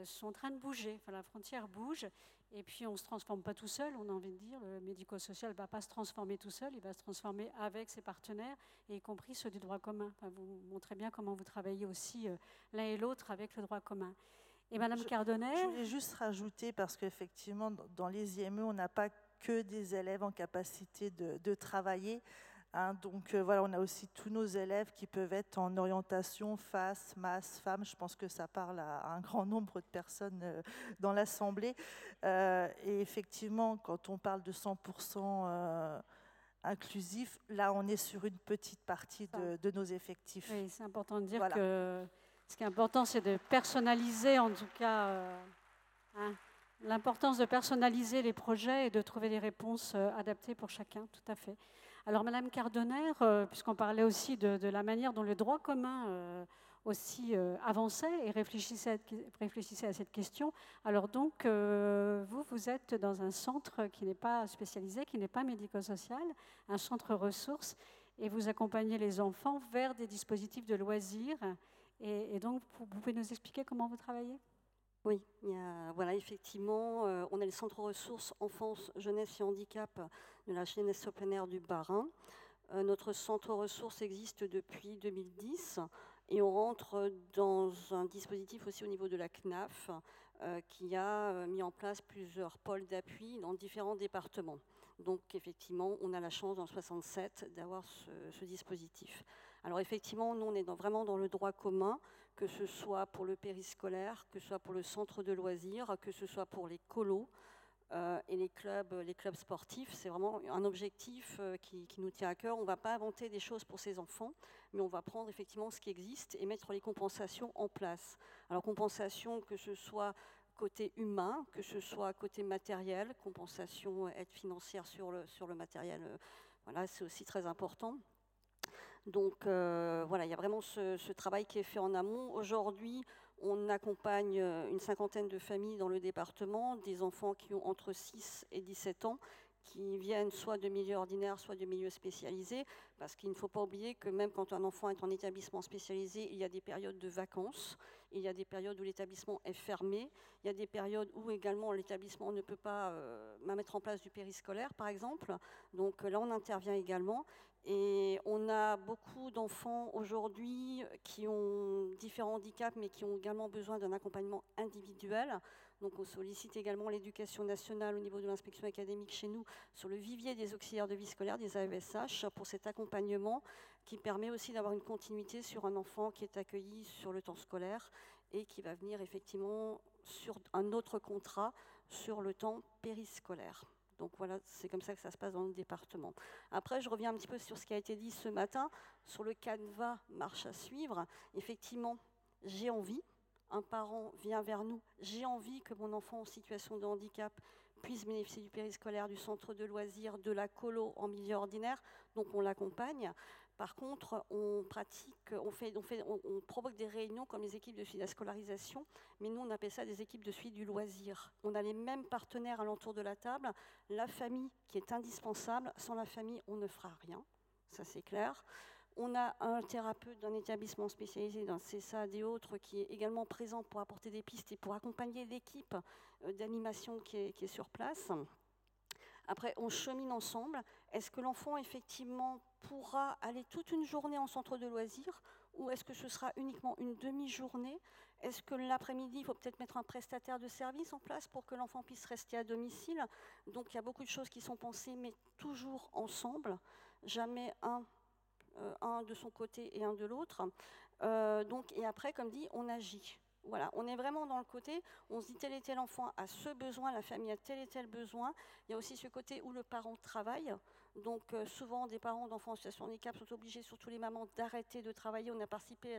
sont en train de bouger. Enfin, la frontière bouge, et puis on ne se transforme pas tout seul, on a envie de dire. Le médico-social ne va pas se transformer tout seul, il va se transformer avec ses partenaires, y compris ceux du droit commun. Enfin, vous montrez bien comment vous travaillez aussi l'un et l'autre avec le droit commun. Et Madame Cardonner. Je voulais juste rajouter, parce qu'effectivement, dans les IME, on n'a pas que des élèves en capacité de travailler. Hein, donc voilà, on a aussi tous nos élèves qui peuvent être en orientation FAS, MAS, femmes. Je pense que ça parle à un grand nombre de personnes dans l'Assemblée. Et effectivement, quand on parle de 100% inclusif, là, on est sur une petite partie de nos effectifs. Oui, c'est important de dire voilà. que ce qui est important, c'est de personnaliser, en tout cas, l'importance de personnaliser les projets et de trouver des réponses adaptées pour chacun, tout à fait. Alors, Madame Cardonner, puisqu'on parlait aussi de la manière dont le droit commun aussi avançait et réfléchissait à cette question, alors donc, vous êtes dans un centre qui n'est pas spécialisé, qui n'est pas médico-social, un centre ressources, et vous accompagnez les enfants vers des dispositifs de loisirs. Et donc, vous pouvez nous expliquer comment vous travaillez ? Oui, voilà, effectivement, on a le centre ressources enfance, jeunesse et handicap de la jeunesse plein air du Bas-Rhin. Notre centre ressources existe depuis 2010 et on rentre dans un dispositif aussi au niveau de la CNAF qui a mis en place plusieurs pôles d'appui dans différents départements. Donc effectivement, on a la chance dans le 67 d'avoir ce dispositif. Alors effectivement, nous on est vraiment dans le droit commun, que ce soit pour le périscolaire, que ce soit pour le centre de loisirs, que ce soit pour les colos et les clubs sportifs. C'est vraiment un objectif qui nous tient à cœur. On ne va pas inventer des choses pour ces enfants, mais on va prendre effectivement ce qui existe et mettre les compensations en place. Alors compensation, que ce soit côté humain, que ce soit côté matériel, compensation, aide financière sur le matériel, voilà, c'est aussi très important. Donc voilà, il y a vraiment ce travail qui est fait en amont. Aujourd'hui, on accompagne une 50aine de familles dans le département, des enfants qui ont entre 6 et 17 ans, qui viennent soit de milieux ordinaires, soit de milieux spécialisés, parce qu'il ne faut pas oublier que même quand un enfant est en établissement spécialisé, il y a des périodes de vacances, il y a des périodes où l'établissement est fermé, il y a des périodes où également l'établissement ne peut pas mettre en place du périscolaire, par exemple. Donc là, on intervient également. Et on a beaucoup d'enfants aujourd'hui qui ont différents handicaps, mais qui ont également besoin d'un accompagnement individuel. Donc on sollicite également l'éducation nationale au niveau de l'inspection académique chez nous sur le vivier des auxiliaires de vie scolaire, des AESH, pour cet accompagnement qui permet aussi d'avoir une continuité sur un enfant qui est accueilli sur le temps scolaire et qui va venir effectivement sur un autre contrat sur le temps périscolaire. Donc voilà, c'est comme ça que ça se passe dans le département. Après, je reviens un petit peu sur ce qui a été dit ce matin, sur le canevas marche à suivre. Effectivement, j'ai envie, un parent vient vers nous, j'ai envie que mon enfant en situation de handicap puisse bénéficier du périscolaire, du centre de loisirs, de la colo en milieu ordinaire, donc on l'accompagne. Par contre, on provoque des réunions comme les équipes de suivi de la scolarisation, mais nous, on appelle ça des équipes de suivi du loisir. On a les mêmes partenaires alentour de la table, la famille qui est indispensable. Sans la famille, on ne fera rien, ça c'est clair. On a un thérapeute d'un établissement spécialisé dans CESAD et autres qui est également présent pour apporter des pistes et pour accompagner l'équipe d'animation qui est sur place. Après, on chemine ensemble. Est-ce que l'enfant, effectivement, pourra aller toute une journée en centre de loisirs ou est-ce que ce sera uniquement une demi-journée? Est-ce que l'après-midi, il faut peut-être mettre un prestataire de service en place pour que l'enfant puisse rester à domicile? Donc, il y a beaucoup de choses qui sont pensées, mais toujours ensemble. Jamais un de son côté et un de l'autre. Et après, comme dit, on agit. Voilà, on est vraiment dans le côté, on se dit tel et tel enfant a ce besoin, la famille a tel et tel besoin. Il y a aussi ce côté où le parent travaille. Donc souvent, des parents d'enfants en situation de handicap sont obligés, surtout les mamans, d'arrêter de travailler. On a participé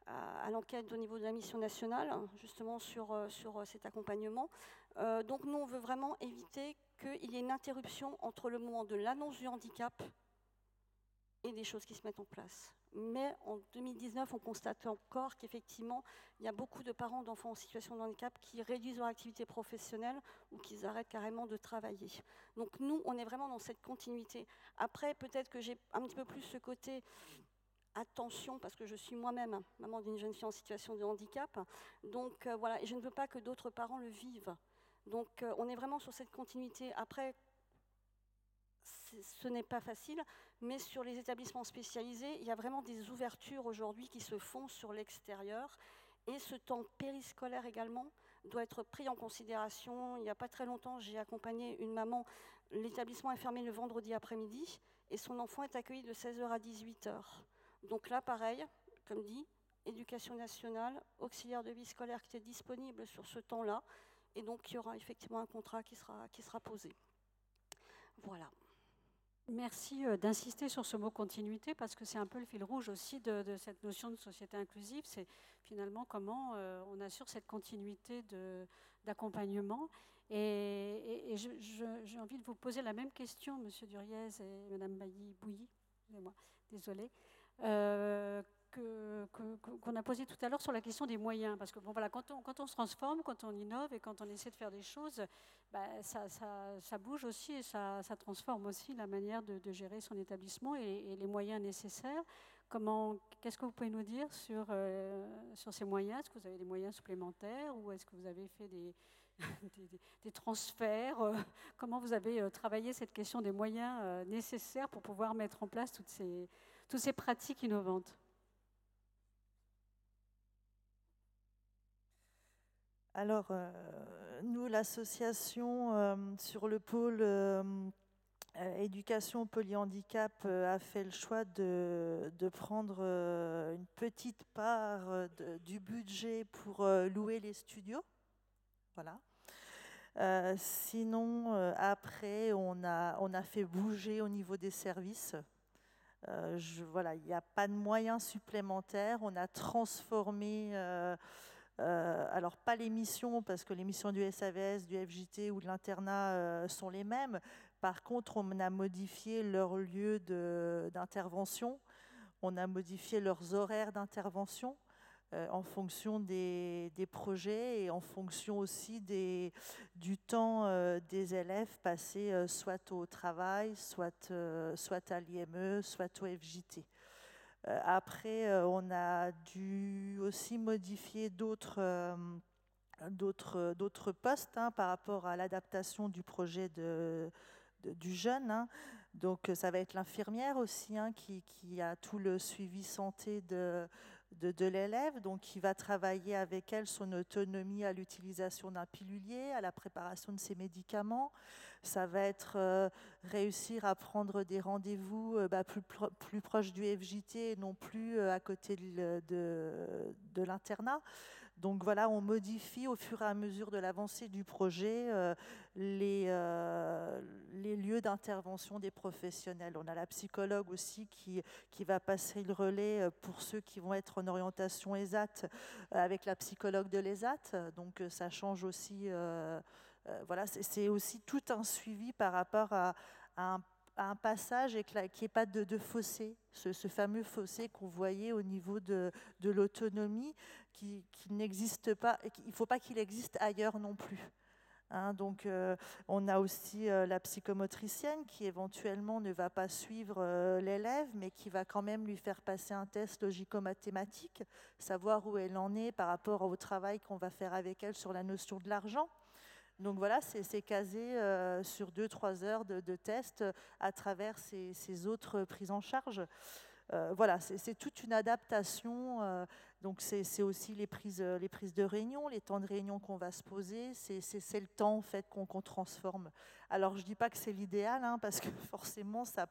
à l'enquête au niveau de la mission nationale, justement sur cet accompagnement. Donc nous, on veut vraiment éviter qu'il y ait une interruption entre le moment de l'annonce du handicap et des choses qui se mettent en place. Mais en 2019, on constate encore qu'effectivement, il y a beaucoup de parents d'enfants en situation de handicap qui réduisent leur activité professionnelle ou qui arrêtent carrément de travailler. Donc nous, on est vraiment dans cette continuité. Après, peut-être que j'ai un petit peu plus ce côté attention, parce que je suis moi-même maman d'une jeune fille en situation de handicap. Donc voilà, et je ne veux pas que d'autres parents le vivent. Donc on est vraiment sur cette continuité. Après, ce n'est pas facile, mais sur les établissements spécialisés, il y a vraiment des ouvertures aujourd'hui qui se font sur l'extérieur. Et ce temps périscolaire également doit être pris en considération. Il n'y a pas très longtemps, j'ai accompagné une maman. L'établissement est fermé le vendredi après-midi et son enfant est accueilli de 16h à 18h. Donc là, pareil, comme dit, éducation nationale, auxiliaire de vie scolaire qui est disponible sur ce temps-là. Et donc, il y aura effectivement un contrat qui sera posé. Voilà. Merci d'insister sur ce mot continuité parce que c'est un peu le fil rouge aussi de cette notion de société inclusive. C'est finalement comment on assure cette continuité d'accompagnement. Et j'ai envie de vous poser la même question, Monsieur Duriez et Madame Bailly-Bouilly, désolée, qu'on a posé tout à l'heure sur la question des moyens. Parce que bon, voilà, quand on se transforme, quand on innove et quand on essaie de faire des choses, ça bouge aussi et ça transforme aussi la manière de gérer son établissement et les moyens nécessaires. Qu'est-ce que vous pouvez nous dire sur ces moyens? Est-ce que vous avez des moyens supplémentaires ou est-ce que vous avez fait des transferts? Comment vous avez travaillé cette question des moyens nécessaires pour pouvoir mettre en place toutes ces pratiques innovantes? Alors, nous, l'association, sur le pôle éducation polyhandicap, a fait le choix de prendre une petite part du budget pour louer les studios. Voilà. Sinon, après, on a fait bouger au niveau des services. Voilà, il n'y a pas de moyens supplémentaires. On a transformé... alors pas les missions, parce que les missions du SAVS, du FJT ou de l'internat sont les mêmes. Par contre, on a modifié leur lieu d'intervention, on a modifié leurs horaires d'intervention en fonction des projets et en fonction aussi du temps des élèves passés soit au travail, soit à l'IME, soit au FJT. Après, on a dû aussi modifier d'autres postes par rapport à l'adaptation du projet du jeune. Donc, ça va être l'infirmière aussi qui a tout le suivi santé de l'élève, donc qui va travailler avec elle son autonomie à l'utilisation d'un pilulier, à la préparation de ses médicaments. Ça va être réussir à prendre des rendez-vous plus proches du FJT et non plus à côté de l'internat. Donc voilà, on modifie au fur et à mesure de l'avancée du projet les lieux d'intervention des professionnels. On a la psychologue aussi qui va passer le relais pour ceux qui vont être en orientation ESAT avec la psychologue de l'ESAT. Donc ça change aussi, voilà, c'est aussi tout un suivi par rapport à un passage et qu'il n'y ait pas de fossé, ce fameux fossé qu'on voyait au niveau de l'autonomie qui n'existe pas, il ne faut pas qu'il existe ailleurs non plus. Hein, donc on a aussi la psychomotricienne qui éventuellement ne va pas suivre l'élève, mais qui va quand même lui faire passer un test logico-mathématique, savoir où elle en est par rapport au travail qu'on va faire avec elle sur la notion de l'argent. Donc voilà, c'est casé sur 2-3 heures de tests à travers ces autres prises en charge. Voilà, c'est toute une adaptation. Donc c'est aussi les prises de réunion, les temps de réunion qu'on va se poser. C'est le temps en fait qu'on transforme. Alors je dis pas que c'est l'idéal, hein, parce que forcément ça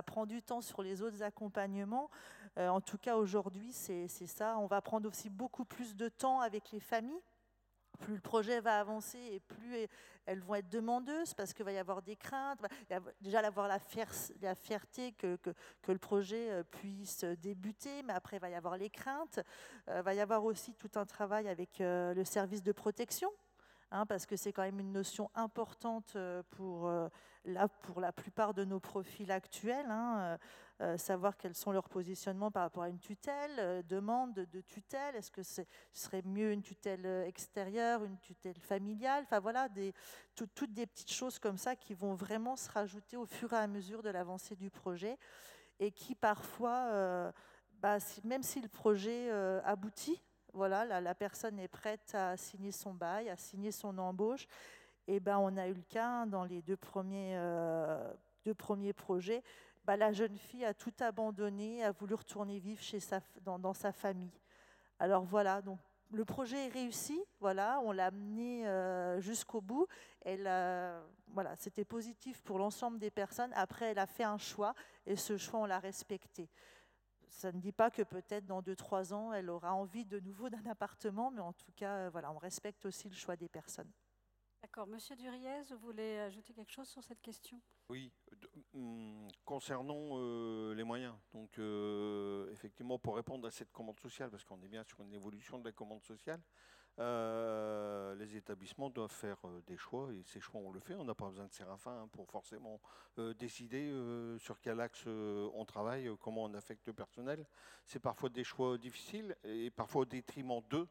prend du temps sur les autres accompagnements. En tout cas aujourd'hui c'est ça. On va prendre aussi beaucoup plus de temps avec les familles. Plus le projet va avancer et plus elles vont être demandeuses parce qu'il va y avoir des craintes. Il va déjà avoir la fierté que le projet puisse débuter, mais après il va y avoir les craintes. Il va y avoir aussi tout un travail avec le service de protection. Hein, parce que c'est quand même une notion importante pour la plupart de nos profils actuels, hein, savoir quels sont leurs positionnements par rapport à une tutelle, demande de tutelle, est-ce que ce serait mieux une tutelle extérieure, une tutelle familiale, enfin voilà, toutes des petites choses comme ça qui vont vraiment se rajouter au fur et à mesure de l'avancée du projet et qui parfois, même si le projet aboutit, voilà, la personne est prête à signer son bail, à signer son embauche. Et on a eu le cas dans les deux premiers projets. La jeune fille a tout abandonné, a voulu retourner vivre dans sa famille. Alors voilà, donc le projet est réussi. Voilà, on l'a amené jusqu'au bout. Voilà, c'était positif pour l'ensemble des personnes. Après, elle a fait un choix et ce choix, on l'a respecté. Ça ne dit pas que peut-être dans 2-3 ans, elle aura envie de nouveau d'un appartement, mais en tout cas, voilà, on respecte aussi le choix des personnes. D'accord. Monsieur Duriez, vous voulez ajouter quelque chose sur cette question? Oui, concernant les moyens, donc effectivement, pour répondre à cette commande sociale, parce qu'on est bien sur une évolution de la commande sociale, les établissements doivent faire des choix, et ces choix on le fait, on n'a pas besoin de Séraphin pour forcément décider sur quel axe on travaille, comment on affecte le personnel. C'est parfois des choix difficiles et parfois au détriment d'eux.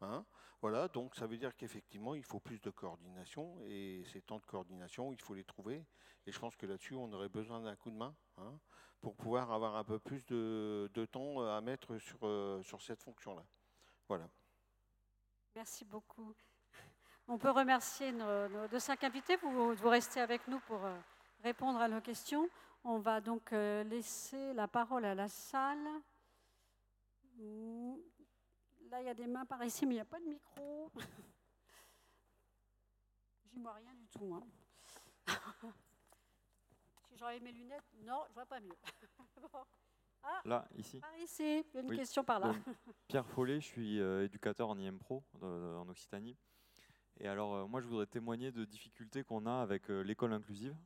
Hein, voilà, donc ça veut dire qu'effectivement il faut plus de coordination et ces temps de coordination il faut les trouver et je pense que là-dessus on aurait besoin d'un coup de main, hein, pour pouvoir avoir un peu plus de temps à mettre sur cette fonction-là. Voilà. Merci beaucoup. On peut remercier nos 5 invités. Vous restez avec nous pour répondre à nos questions. On va donc laisser la parole à la salle. Là, il y a des mains par ici, mais il n'y a pas de micro. J'y vois rien du tout. Hein. Si j'enlève mes lunettes, non, je ne vois pas mieux. Bon. Ah, là, ici. Par ici, il y a une oui. question par là. Donc, Pierre Follet, je suis éducateur en IM-Pro en Occitanie. Et alors, moi, je voudrais témoigner de difficultés qu'on a avec l'école inclusive,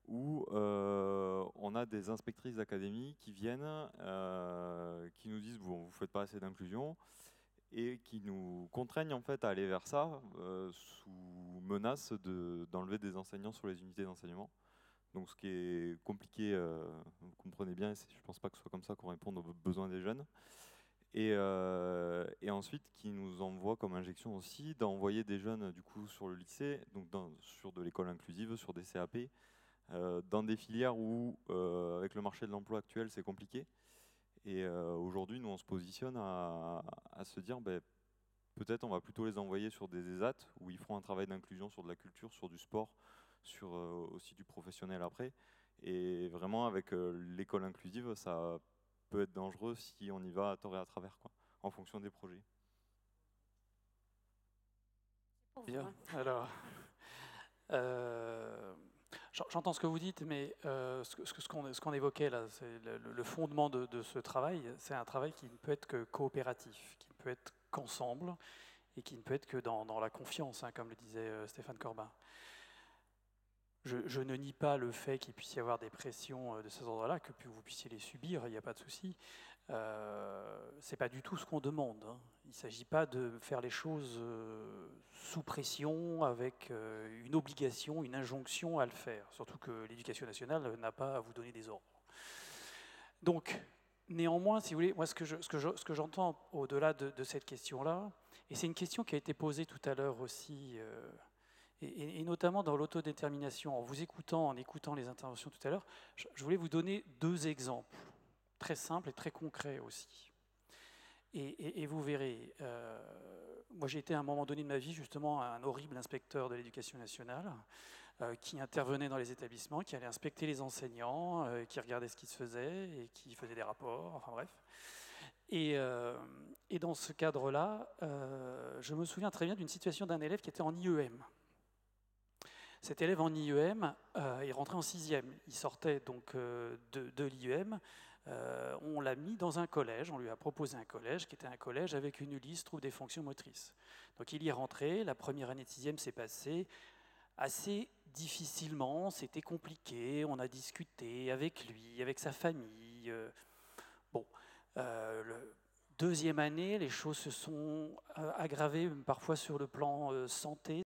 où on a des inspectrices d'académie qui viennent, qui nous disent bon, vous ne faites pas assez d'inclusion, et qui nous contraignent en fait à aller vers ça, sous menace d'enlever des enseignants sur les unités d'enseignement. Donc ce qui est compliqué, vous comprenez bien, je ne pense pas que ce soit comme ça qu'on réponde aux besoins des jeunes. Et ensuite, qui nous envoie comme injection aussi d'envoyer des jeunes du coup sur le lycée, donc sur de l'école inclusive, sur des CAP, dans des filières où, avec le marché de l'emploi actuel, c'est compliqué. Et aujourd'hui, nous, on se positionne à se dire, peut-être on va plutôt les envoyer sur des ESAT, où ils feront un travail d'inclusion sur de la culture, sur du sport, sur aussi du professionnel après. Et vraiment, avec l'école inclusive, ça peut être dangereux si on y va à tort et à travers, quoi, en fonction des projets. Bien, alors, j'entends ce que vous dites, mais ce qu'on évoquait là, c'est le fondement de ce travail, c'est un travail qui ne peut être que coopératif, qui ne peut être qu'ensemble, et qui ne peut être que dans la confiance, hein, comme le disait Stéphane Corbin. Je ne nie pas le fait qu'il puisse y avoir des pressions de ces ordres-là, que vous puissiez les subir, il n'y a pas de souci. C'est pas du tout ce qu'on demande, hein. Il ne s'agit pas de faire les choses sous pression, avec une obligation, une injonction à le faire, surtout que l'éducation nationale n'a pas à vous donner des ordres. Donc, néanmoins, si vous voulez, moi ce que j'entends au-delà de cette question-là, et c'est une question qui a été posée tout à l'heure aussi, et notamment dans l'autodétermination, en écoutant les interventions tout à l'heure, je voulais vous donner 2 exemples, très simples et très concrets aussi. Et vous verrez, moi j'ai été à un moment donné de ma vie justement un horrible inspecteur de l'éducation nationale, qui intervenait dans les établissements, qui allait inspecter les enseignants, qui regardait ce qui se faisait et qui faisait des rapports, enfin bref. Et dans ce cadre-là, je me souviens très bien d'une situation d'un élève qui était en IEM. Cet élève en IEM, il rentrait en 6e. Il sortait donc de l'IEM. On l'a mis dans un collège, on lui a proposé un collège qui était un collège avec une liste trouve des fonctions motrices. Donc il y est rentré, la première année de 6e s'est passée assez difficilement, c'était compliqué, on a discuté avec lui, avec sa famille. Deuxième année, les choses se sont aggravées parfois sur le plan santé.